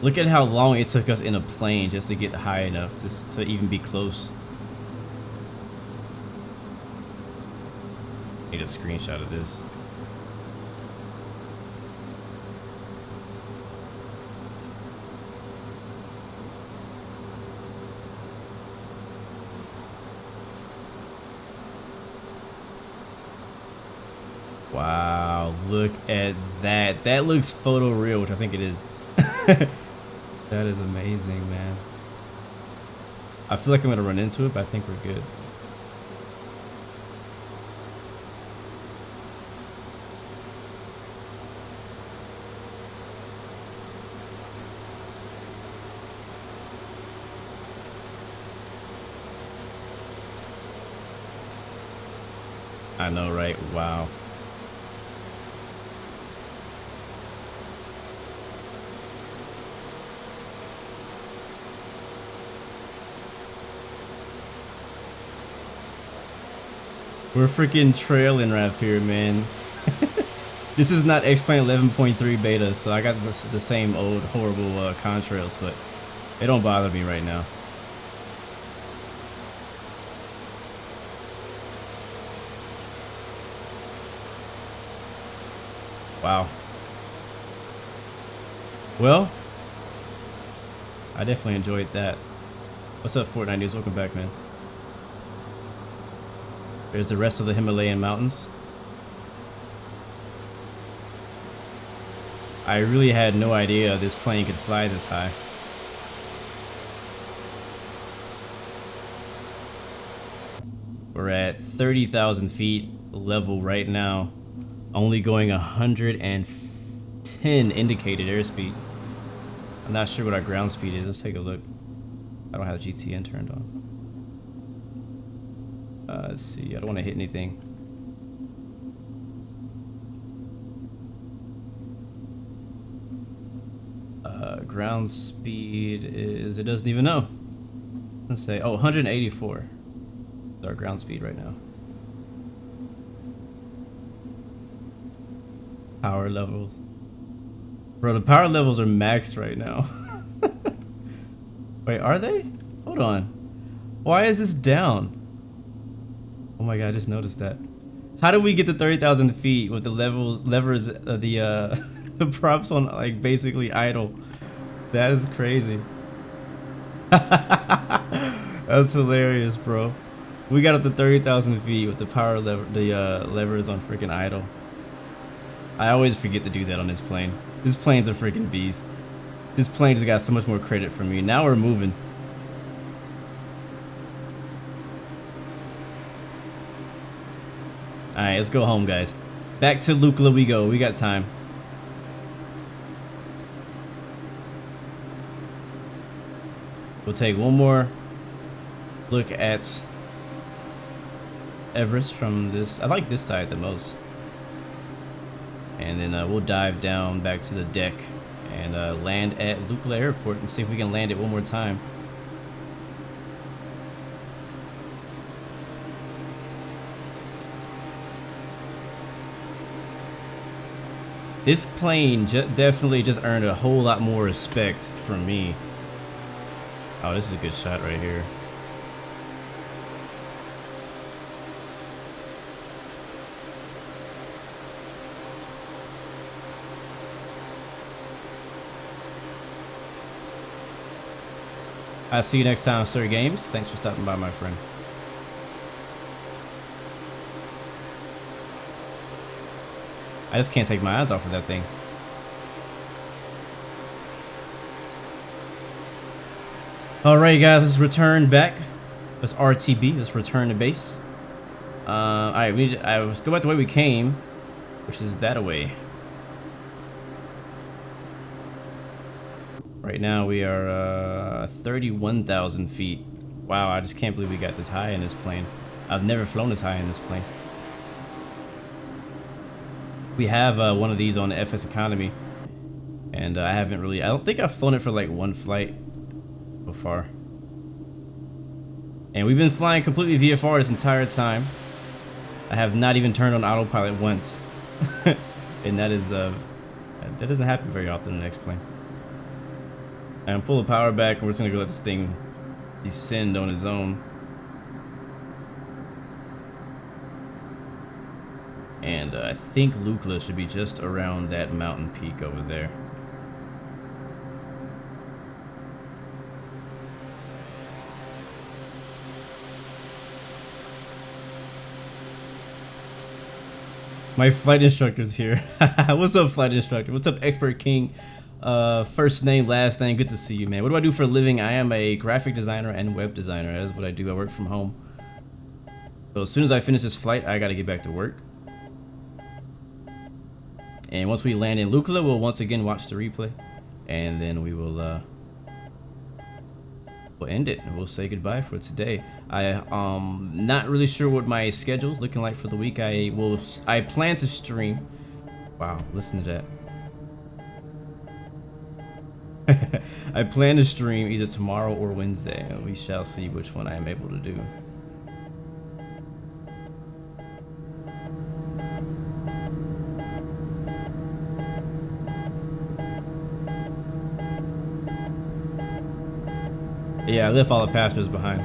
Look at how long it took us in a plane just to get high enough to even be close. Need a screenshot of this. Wow, look at that. That looks photo real, which I think it is. That is amazing, man. I feel like I'm gonna run into it, but I think we're good. I know, right? Wow. We're freaking trailing right here, man. This is not X-Plane 11.3 beta, so I got the same old horrible contrails, but they don't bother me right now. Wow. Well, I definitely enjoyed that. What's up, Fortnite News? Welcome back, man. There's the rest of the Himalayan mountains. I really had no idea this plane could fly this high. We're at 30,000 feet level right now. Only going 110 indicated airspeed. I'm not sure what our ground speed is. Let's take a look. I don't have GTN turned on. Let's see. I don't want to hit anything. Ground speed is, it doesn't even know. Let's say, oh, 184 is our ground speed right now. Power levels. Bro, the power levels are maxed right now. Wait, are they? Hold on. Why is this down? Oh my god, I just noticed that. How did we get to 30,000 feet with the levers of the the props on like basically idle? That is crazy. That's hilarious, bro. We got up to 30,000 feet with the power levers on freaking idle. I always forget to do that on this plane. This plane's a freaking beast. This plane just got so much more credit from me. Now we're moving. Alright, let's go home, guys. Back to Lukla we go. We got time. We'll take one more look at Everest from this. I like this side the most. And then we'll dive down back to the deck and land at Lukla Airport and see if we can land it one more time. This plane definitely just earned a whole lot more respect from me. Oh, this is a good shot right here. I'll see you next time, Sir Games. Thanks for stopping by, my friend. I just can't take my eyes off of that thing. Alright guys, let's return back. Let's RTB, let's return to base. Alright, let's go back the way we came, which is that way. Right now we are 31,000 feet. Wow, I just can't believe we got this high in this plane. I've never flown this high in this plane. We have one of these on the FS Economy, and I don't think I've flown it for like one flight so far. And we've been flying completely VFR this entire time. I have not even turned on autopilot once. And that doesn't happen very often in the next plane. And pull the power back, and we're just gonna go let this thing descend on its own. And I think Lukla should be just around that mountain peak over there. My flight instructor's here. What's up, flight instructor? What's up, Expert King? First name, last name. Good to see you, man. What do I do for a living? I am a graphic designer and web designer. That is what I do. I work from home. So as soon as I finish this flight, I gotta get back to work. And once we land in Lukla, we'll once again watch the replay, and then we will we'll end it and we'll say goodbye for today. Not really sure what my schedule's looking like for the week. I plan to stream. Wow, listen to that. I plan to stream either tomorrow or Wednesday, and we shall see which one I am able to do. Yeah, I left all the passengers behind.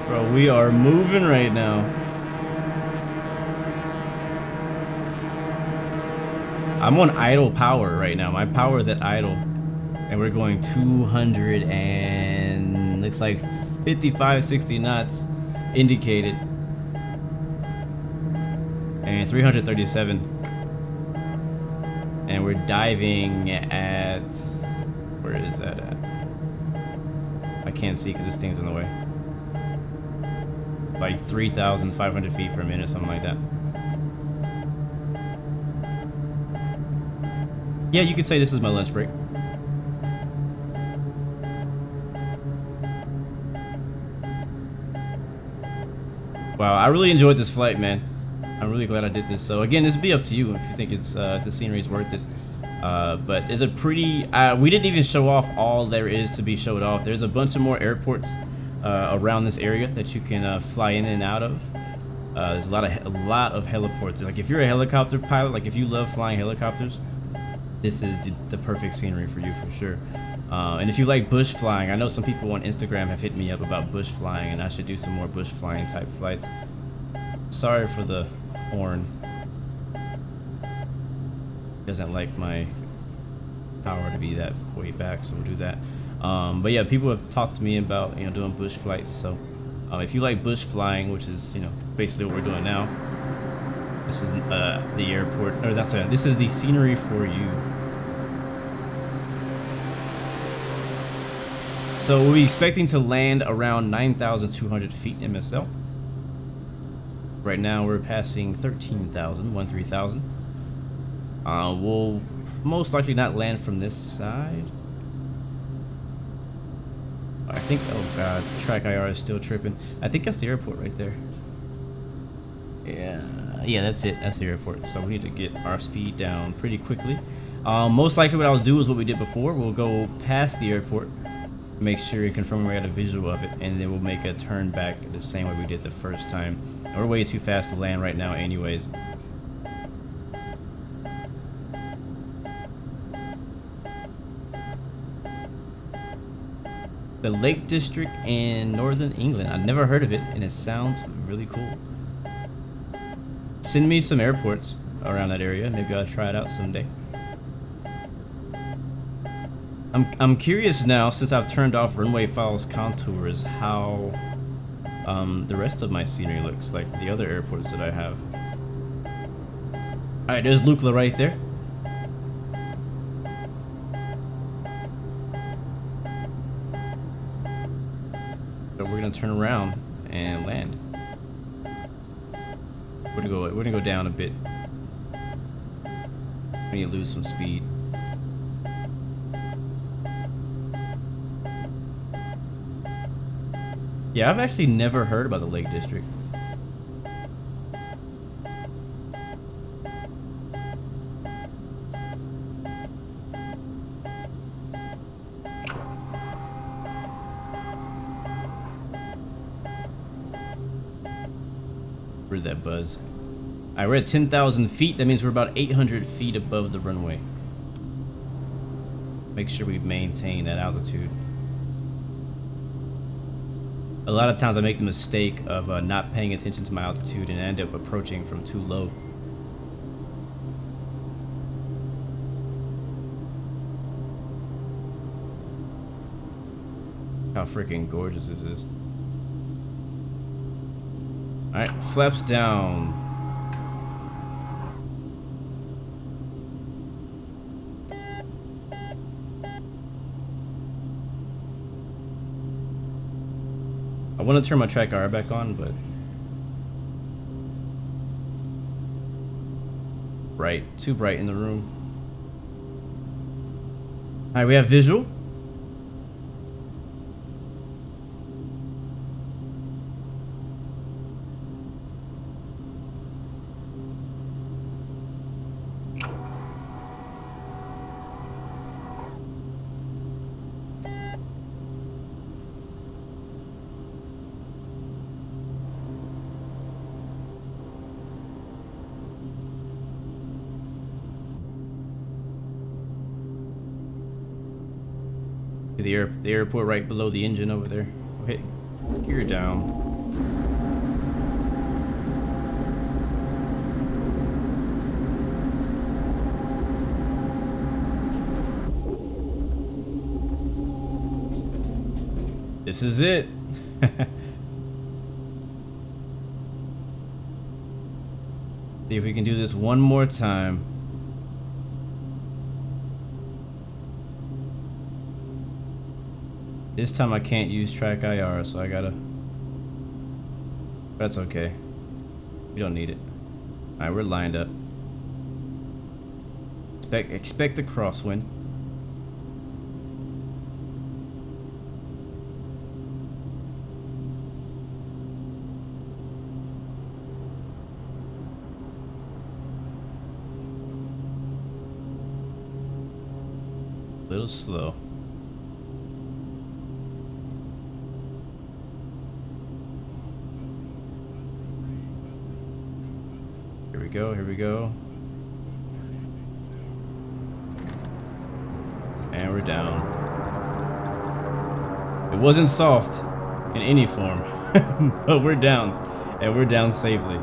Bro, we are moving right now. I'm on idle power right now. My power is at idle. And we're going 200 and looks like 55, 60 knots. Indicated, and 337, and we're diving at, where is that at? I can't see because this thing's in the way. Like 3,500 feet per minute, something like that. Yeah, you could say this is my lunch break. Wow, I really enjoyed this flight, man. I'm really glad I did this. So again, this will be up to you if you think it's the scenery is worth it. But it's a pretty. We didn't even show off all there is to be showed off. There's a bunch of more airports around this area that you can fly in and out of. There's a lot of heliports. Like if you're a helicopter pilot, like if you love flying helicopters, this is the perfect scenery for you for sure. And if you like bush flying, I know some people on Instagram have hit me up about bush flying, and I should do some more bush flying type flights. Sorry for the horn. Doesn't like my tower to be that way back, so we'll do that. But yeah, people have talked to me about doing bush flights. So if you like bush flying, which is basically what we're doing now, this is the airport, or this is the scenery for you. So we'll be expecting to land around 9,200 feet MSL. Right now we're passing 13,000, 13,000. We'll most likely not land from this side. I think, oh god, track IR is still tripping. I think that's the airport right there. Yeah, that's it. That's the airport. So we need to get our speed down pretty quickly. Most likely what I'll do is what we did before. We'll go past the airport, make sure and confirm we got a visual of it, and then we'll make a turn back the same way we did the first time. We're way too fast to land right now anyways. The Lake District in Northern England. I've never heard of it, and it sounds really cool. Send me some airports around that area. Maybe I'll try it out someday. I'm curious now, since I've turned off runway files contours, how the rest of my scenery looks like the other airports that I have. Alright, there's Lukla right there. So we're gonna turn around and land. We're gonna go down a bit. We need to lose some speed. Yeah, I've actually never heard about the Lake District. Where'd that buzz? Alright, we're at 10,000 feet. That means we're about 800 feet above the runway. Make sure we maintain that altitude. A lot of times I make the mistake of not paying attention to my altitude and end up approaching from too low. How freaking gorgeous this is. Alright, flaps down. I want to turn my track IR back on, but too bright in the room. Alright, we have visual. The airport right below the engine over there. Go hit gear down. This is it. See if we can do this one more time. This time I can't use track IR, so I gotta... That's okay. We don't need it. Alright, we're lined up. Expect the crosswind. A little slow. Here we go. And we're down. It wasn't soft in any form, but we're down, and we're down safely.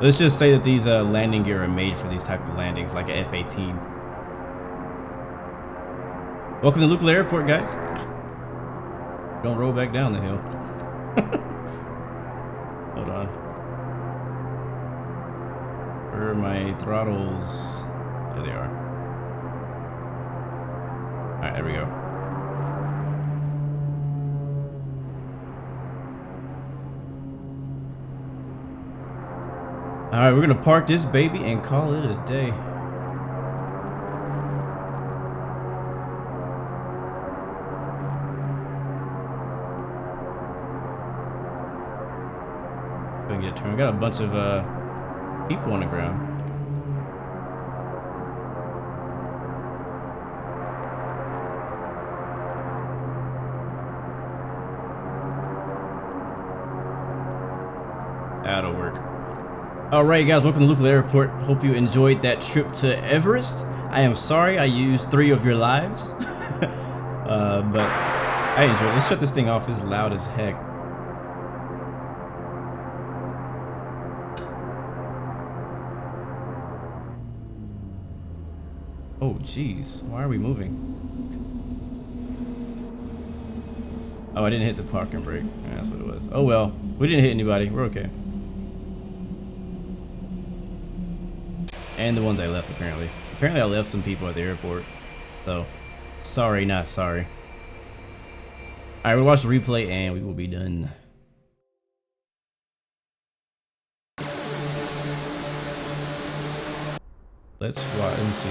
Let's just say that these landing gear are made for these type of landings, like a F-18. Welcome to Lukla Airport, guys. Don't roll back down the hill. Hold on. Where are my throttles? There they are. Alright, there we go. Alright, we're gonna park this baby and call it a day. Gonna get a turn. We got a bunch of people on the ground. That'll work. Alright guys, welcome to Lukla Airport. Hope you enjoyed that trip to Everest. I am sorry I used 3 of your lives. But I enjoyed it. Let's shut this thing off. It's loud as heck. Oh jeez, why are we moving? Oh, I didn't hit the parking brake. Yeah, that's what it was. Oh well, we didn't hit anybody. We're okay. And the ones I left, apparently. Apparently I left some people at the airport. So, sorry, not sorry. Alright, we'll watch the replay and we will be done. Let's watch. Let me see.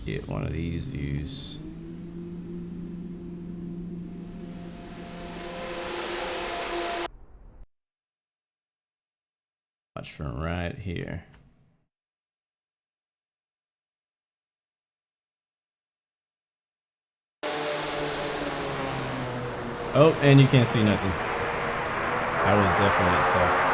Get one of these views. Watch from right here. Oh, and you can't see nothing. I was definitely soft.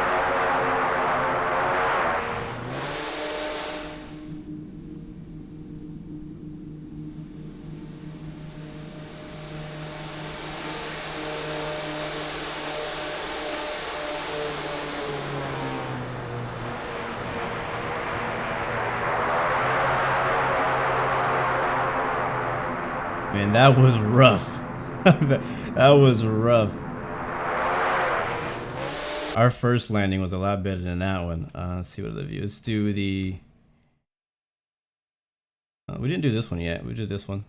Man, that was rough. That was rough. Our first landing was a lot better than that one. Let's see what the view. Let's do the. We didn't do this one yet. We did this one.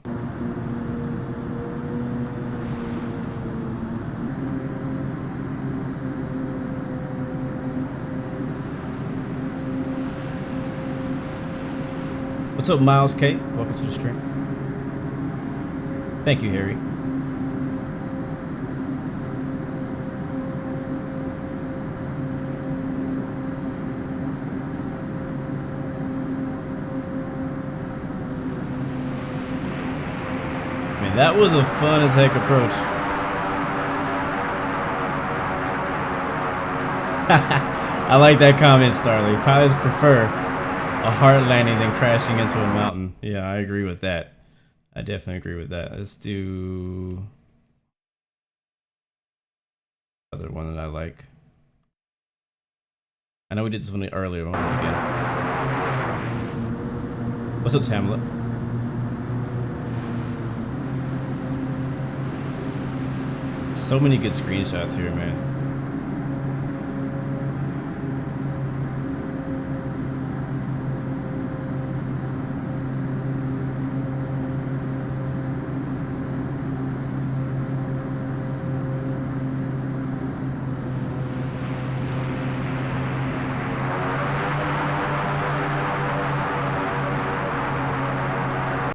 What's up, Miles K? Welcome to the stream. Thank you, Harry. Man, that was a fun as heck approach. I like that comment, Starly. Pilots prefer a hard landing than crashing into a mountain. Yeah, I agree with that. I definitely agree with that. Let's do other one that I like. I know we did this one earlier. One again. What's up, Tamla? So many good screenshots here, man.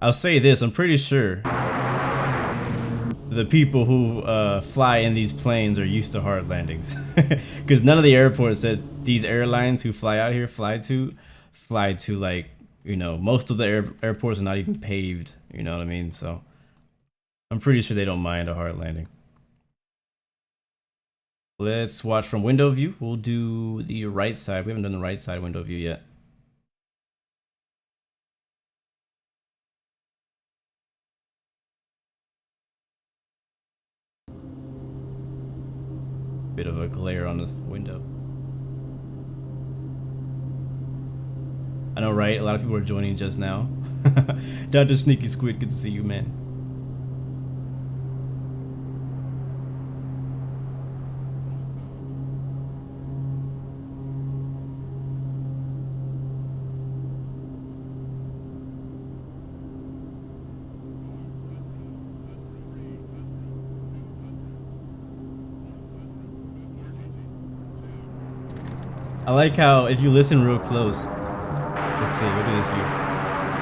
I'll say this, I'm pretty sure the people who fly in these planes are used to hard landings. Because none of the airports that these airlines who fly out here fly to like, you know, most of the airports are not even paved, you know what I mean? So I'm pretty sure they don't mind a hard landing. Let's watch from window view. We'll do the right side. We haven't done the right side window view yet. Bit of a glare on the window. I know, right? A lot of people are joining just now. Dr. Sneaky Squid, good to see you, man. I like how if you listen real close, let's see, we'll do this view.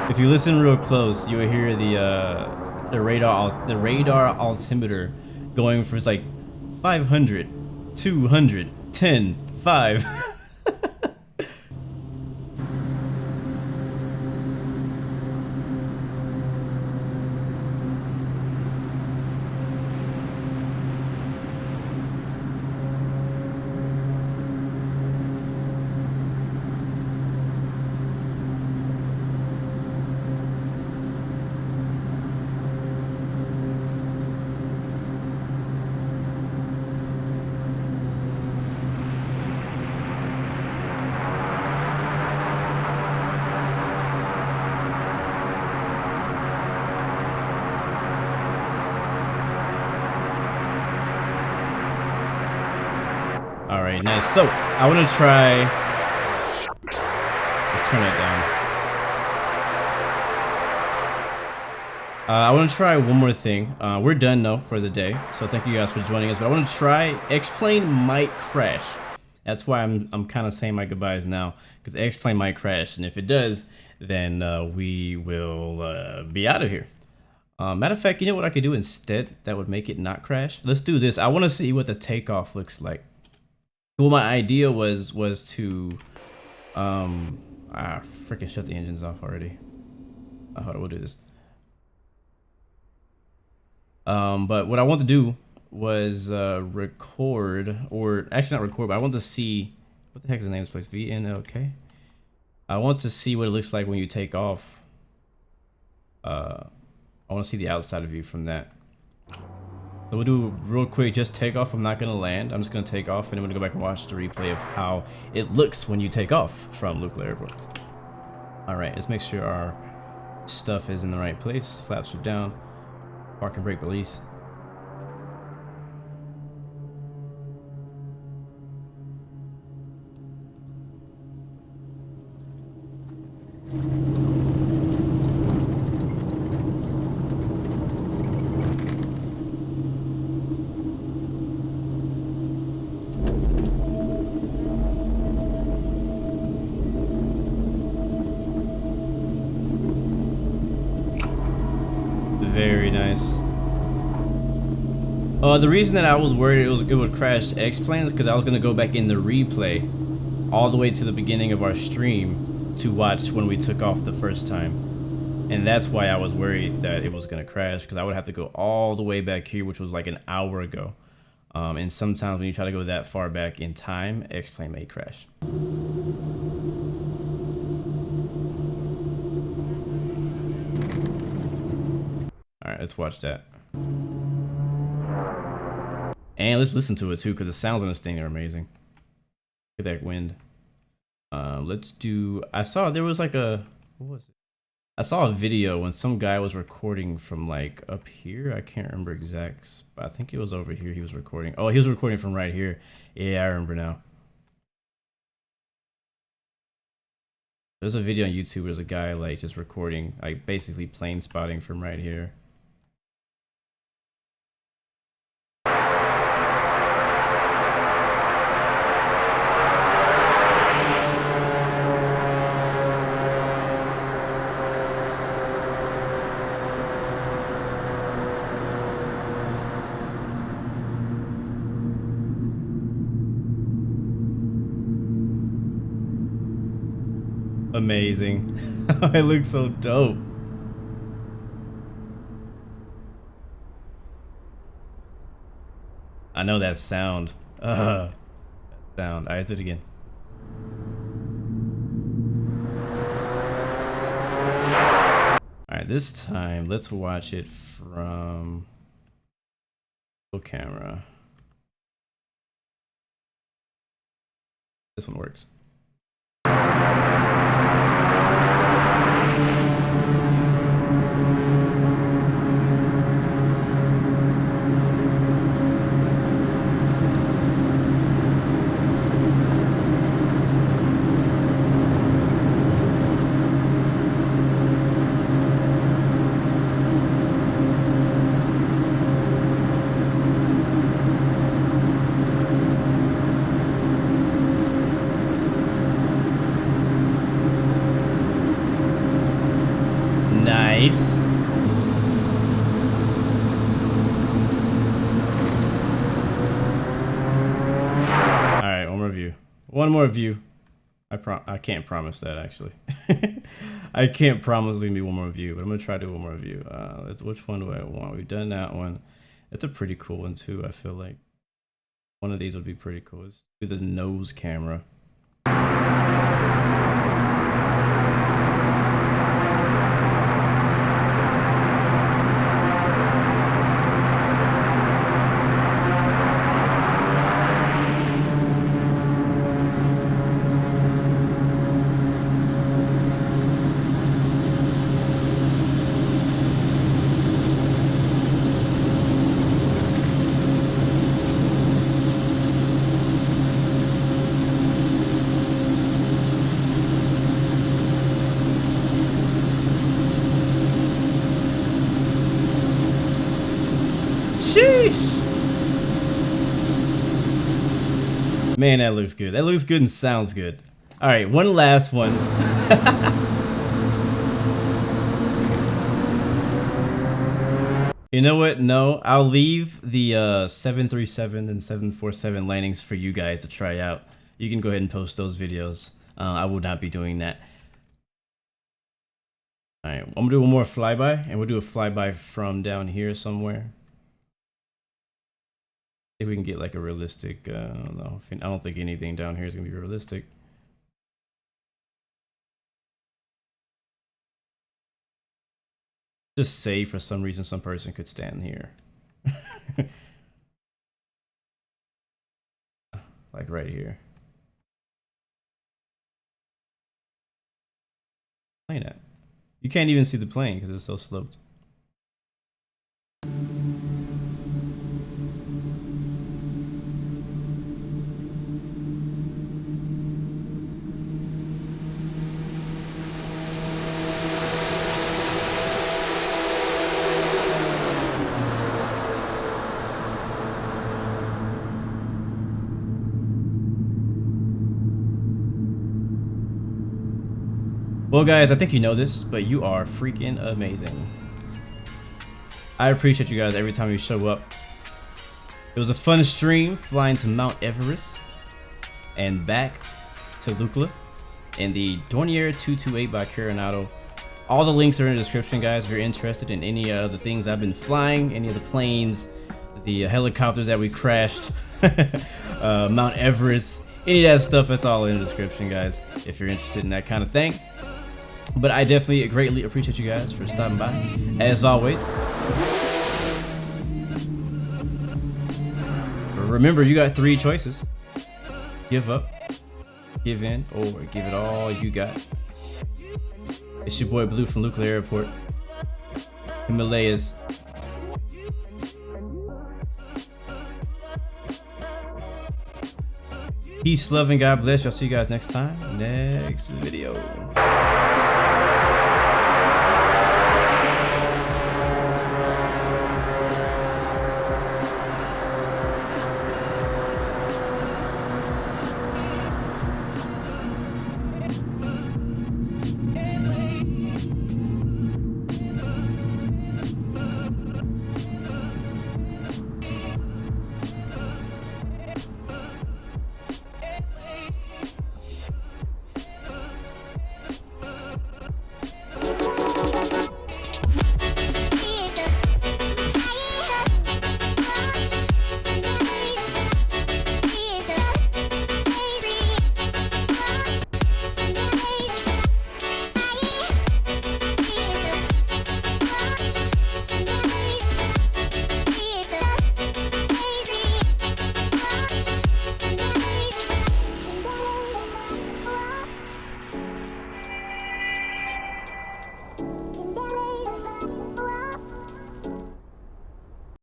If you listen real close, you'll hear the radar altimeter going for like 500, 200, 10, 5. Alright, nice. So, I want to try... Let's turn it down. I want to try one more thing. We're done though for the day, so thank you guys for joining us. But I want to try... X-Plane might crash. That's why I'm kind of saying my goodbyes now, because X-Plane might crash, and if it does, then we will be out of here. Matter of fact, you know what I could do instead that would make it not crash? Let's do this. I want to see what the takeoff looks like. Well, my idea was to freaking shut the engines off already. Hold on, we'll do this. But what I want to do was record, or actually not record, but I want to see what the heck is the name of this place? VNLK. I want to see what it looks like when you take off. I want to see the outside of you from that. So we'll do real quick, just take off. I'm not gonna land. I'm just gonna take off, and I'm gonna go back and watch the replay of how it looks when you take off from Lukla Airport. All right, let's make sure our stuff is in the right place. Flaps are down. Park and brake release. Very nice. The reason that I was worried it would crash X-Plane is because I was gonna go back in the replay all the way to the beginning of our stream to watch when we took off the first time, and that's why I was worried that it was gonna crash, because I would have to go all the way back here, which was like an hour ago. And sometimes when you try to go that far back in time, X-Plane may crash. Alright, let's watch that. And let's listen to it too, because the sounds on this thing are amazing. Look at that wind. Let's do... I saw there was like a... What was it? I saw a video when some guy was recording from like up here. I can't remember exact, but I think it was over here he was recording. Oh, he was recording from right here. Yeah, I remember now. There's a video on YouTube where there's a guy like just recording, like basically plane spotting from right here. Amazing. It looks so dope. I know that sound. That sound. Alright, let's do it again. Alright, this time let's watch it from full camera. This one works. one more view. I can't promise that actually. I can't promise there's gonna be one more view, but I'm gonna try to do one more view. Which one do I want? We've done that one. It's a pretty cool one too. I feel like one of these would be pretty cool. Let's do the nose camera. Man, that looks good. That looks good and sounds good. All right, one last one. You know what? No, I'll leave the 737 and 747 landings for you guys to try out. You can go ahead and post those videos. I will not be doing that. All right, I'm gonna do one more flyby, and we'll do a flyby from down here somewhere. See if we can get like a realistic. I don't know. I don't think anything down here is gonna be realistic. Just say for some reason some person could stand here. Like right here. Plane at. You can't even see the plane because it's so sloped. Well guys, I think you know this, but you are freaking amazing. I appreciate you guys every time you show up. It was a fun stream flying to Mount Everest and back to Lukla in the Dornier 228 by Coronado. All the links are in the description, guys, if you're interested in any of the things I've been flying, any of the planes, the helicopters that we crashed, Mount Everest, any of that stuff, that's all in the description, guys, if you're interested in that kind of thing. But I definitely greatly appreciate you guys for stopping by, as always. Remember, you got 3 choices. Give up, give in, or give it all you got. It's your boy Blue from Lukla Airport, Himalayas. Peace, love, and God bless. Y'all see you guys next time. Next video.